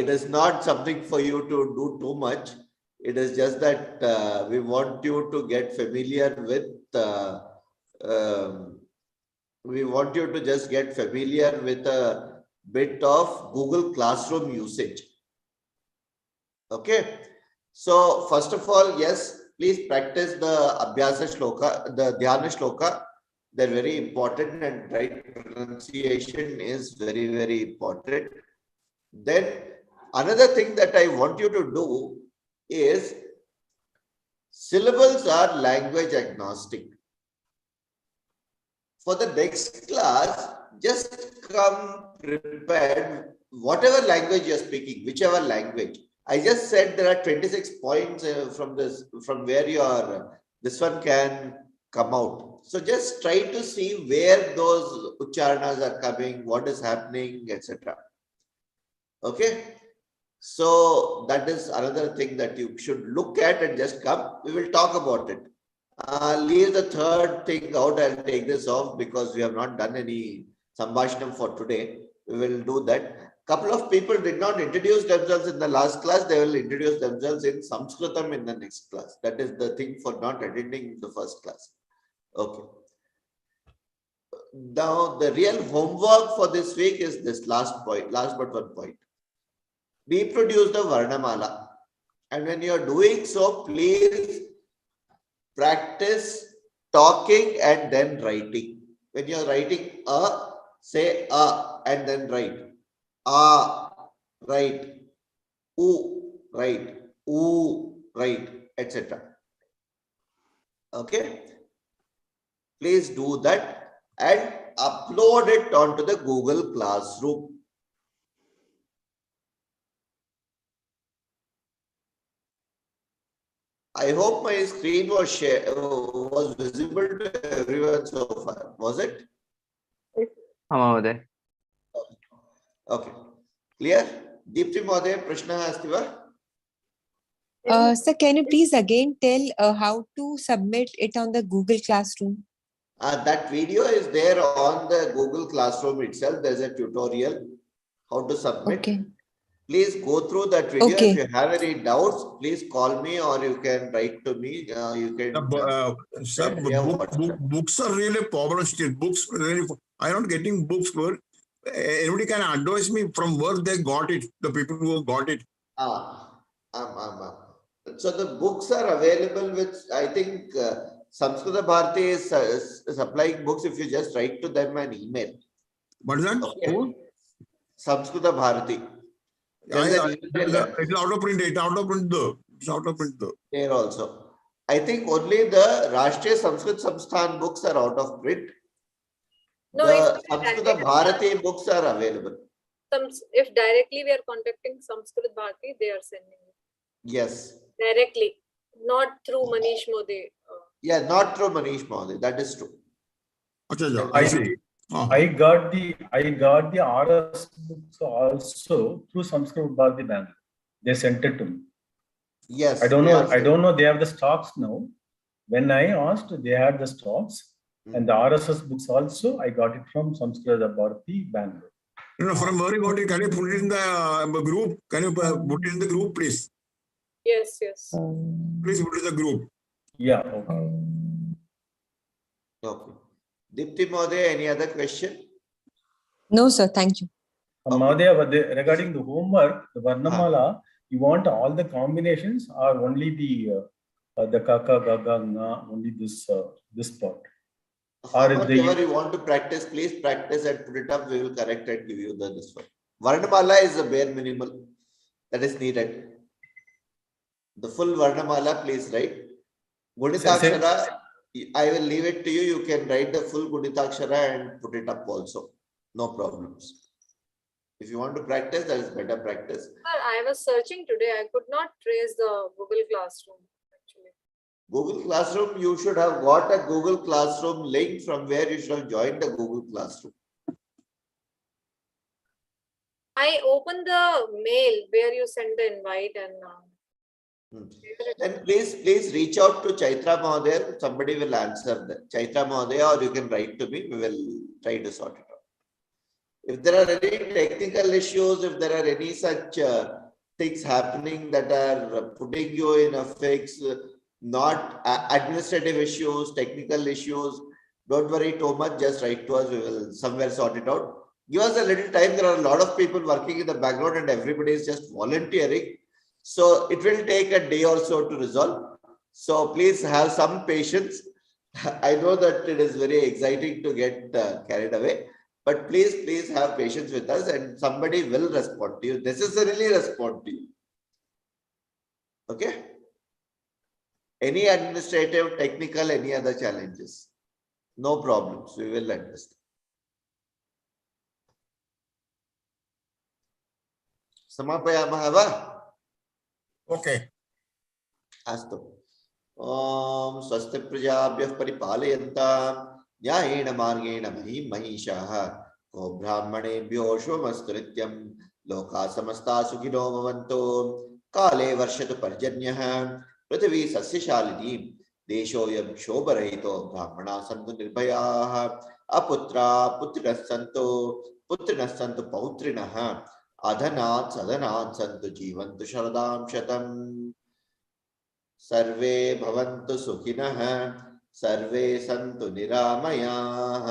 is not something for you to do too much. It is just that we want you to get familiar with we want you to just get familiar with a bit of Google Classroom usage. Okay. So first of all, yes, please practice the Abhyasa Shloka, the Dhyana Shloka. They're very important, and right pronunciation is very, very important. Then another thing that I want you to do is syllables are language agnostic. For the next class, just come prepared, whatever language you're speaking, whichever language. I just said there are 26 points from where this one can come out. So just try to see where those ucharanas are coming, what is happening, etc. Okay. So that is another thing that you should look at and just come. We will talk about it. Leave the third thing out. I'll take this off because we have not done any Sambhashanam for today. We will do that. Couple of people did not introduce themselves in the last class. They will introduce themselves in Sanskritam in the next class. That is the thing for not attending the first class. Okay. Now the real homework for this week is this last point, last but one point. Reproduce the Varnamala. And when you are doing so, please practice talking and then writing. When you are writing say and then write. Right. Right. Right. Etc. Okay. Please do that and upload it onto the Google Classroom. I hope my screen was visible to everyone so far. Was it? Mahoday. Okay. Clear? Deepti Mahoday, Prashna asti va? Sir, can you please again tell how to submit it on the Google Classroom? That video is there on the Google Classroom itself. There's a tutorial how to submit. Okay. Please go through that video. Okay. If you have any doubts, please call me or you can write to me. You can. Sir, books are really a problem still. Books really. I'm not getting books. Where anybody can advise me from where they got it. The people who got it. So the books are available with, I think, Samskrita Bharati is supplying books if you just write to them an email. What is that? Okay. Samskrita Bharati. It's out of print. It's out of print though. It's out of print though. There also. I think only the Rashtriya Sanskrit Samsthan books are out of print. No, the Samskrita Bharati books are available. If directly we are contacting Sanskrit Bharati, they are sending it. Yes. Directly, not through Manish Modi. Yeah, not through Manish Modi. That is true. I see. I got the RS books also through Sanskrit Bharati Bangalore. They sent it to me. Yes. I don't know. They have the stocks now. When I asked, they had the stocks, and the RSS books also. I got it from Sanskrit Bharati Bangalore. No, from where you got it? Can you put it in the group? Can you put it in the group, please? Yes, yes. Please put it in the group. Yeah. Okay. Okay. Dipti Mahoday, any other question? No, sir. Thank you. Mahoday, regarding the homework, the Varnamala, you want all the combinations or only the kaka, gaga, nga, only this part? Whatever you want to practice, please practice and put it up. We will correct and give you this one. Varnamala is the bare minimal that is needed. The full Varnamala, please write. Gunitakshara, I will leave it to you. You can write the full Gunitakshara and put it up also. No problems. If you want to practice, that is better practice. Sir, I was searching today. I could not trace the Google Classroom. Actually. Google Classroom, you should have got a Google Classroom link from where you should have joined the Google Classroom. I opened the mail where you sent the invite and. Then please reach out to Chaitra Mahoday. Somebody will answer that. Chaitra Mahoday, or you can write to me. We will try to sort it out. If there are any technical issues, if there are any such things happening that are putting you in a fix, not administrative issues, technical issues, don't worry too much. Just write to us. We will somewhere sort it out. Give us a little time. There are a lot of people working in the background and everybody is just volunteering. So it will take a day or so to resolve. So please have some patience. I know that it is very exciting to get carried away, but please have patience with us and somebody will respond to you, necessarily respond to you. Okay? Any administrative, technical, any other challenges? No problems. We will understand. Samapayamaha va? Okay. Astu. Om swasti prajabhyah paripalayantam न्यायेन मार्गेण महीं महिषाः को ब्राह्मणेभ्यो शुभमस्तु नित्यं लोकाः समस्ताः सुखिनो भवन्तु काले वर्षतु पर्जन्यः पृथिवी सस्यशालिनी देशोऽयं क्षोभरहितो ब्राह्मणाः सन्तु निर्भयाः अपुत्राः पुत्रिणः सन्तु पौत्रिणः अधनात् सधनात् सन्तु जीवन्तु शरदां शतम् सर्वे भवन्तु सुखिनः सर्वे सन्तु निरामयाः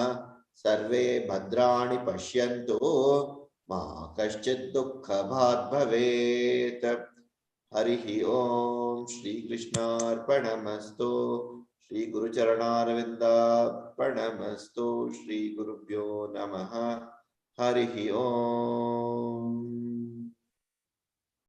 सर्वे भद्राणि पश्यन्तु मा कश्चित् दुःखभाग् भवेत् हरिः ओम श्री कृष्णार्पणमस्तु श्री गुरुचरणारविन्दार्पणमस्तु श्री गुरुभ्यो नमः हरिः ओम।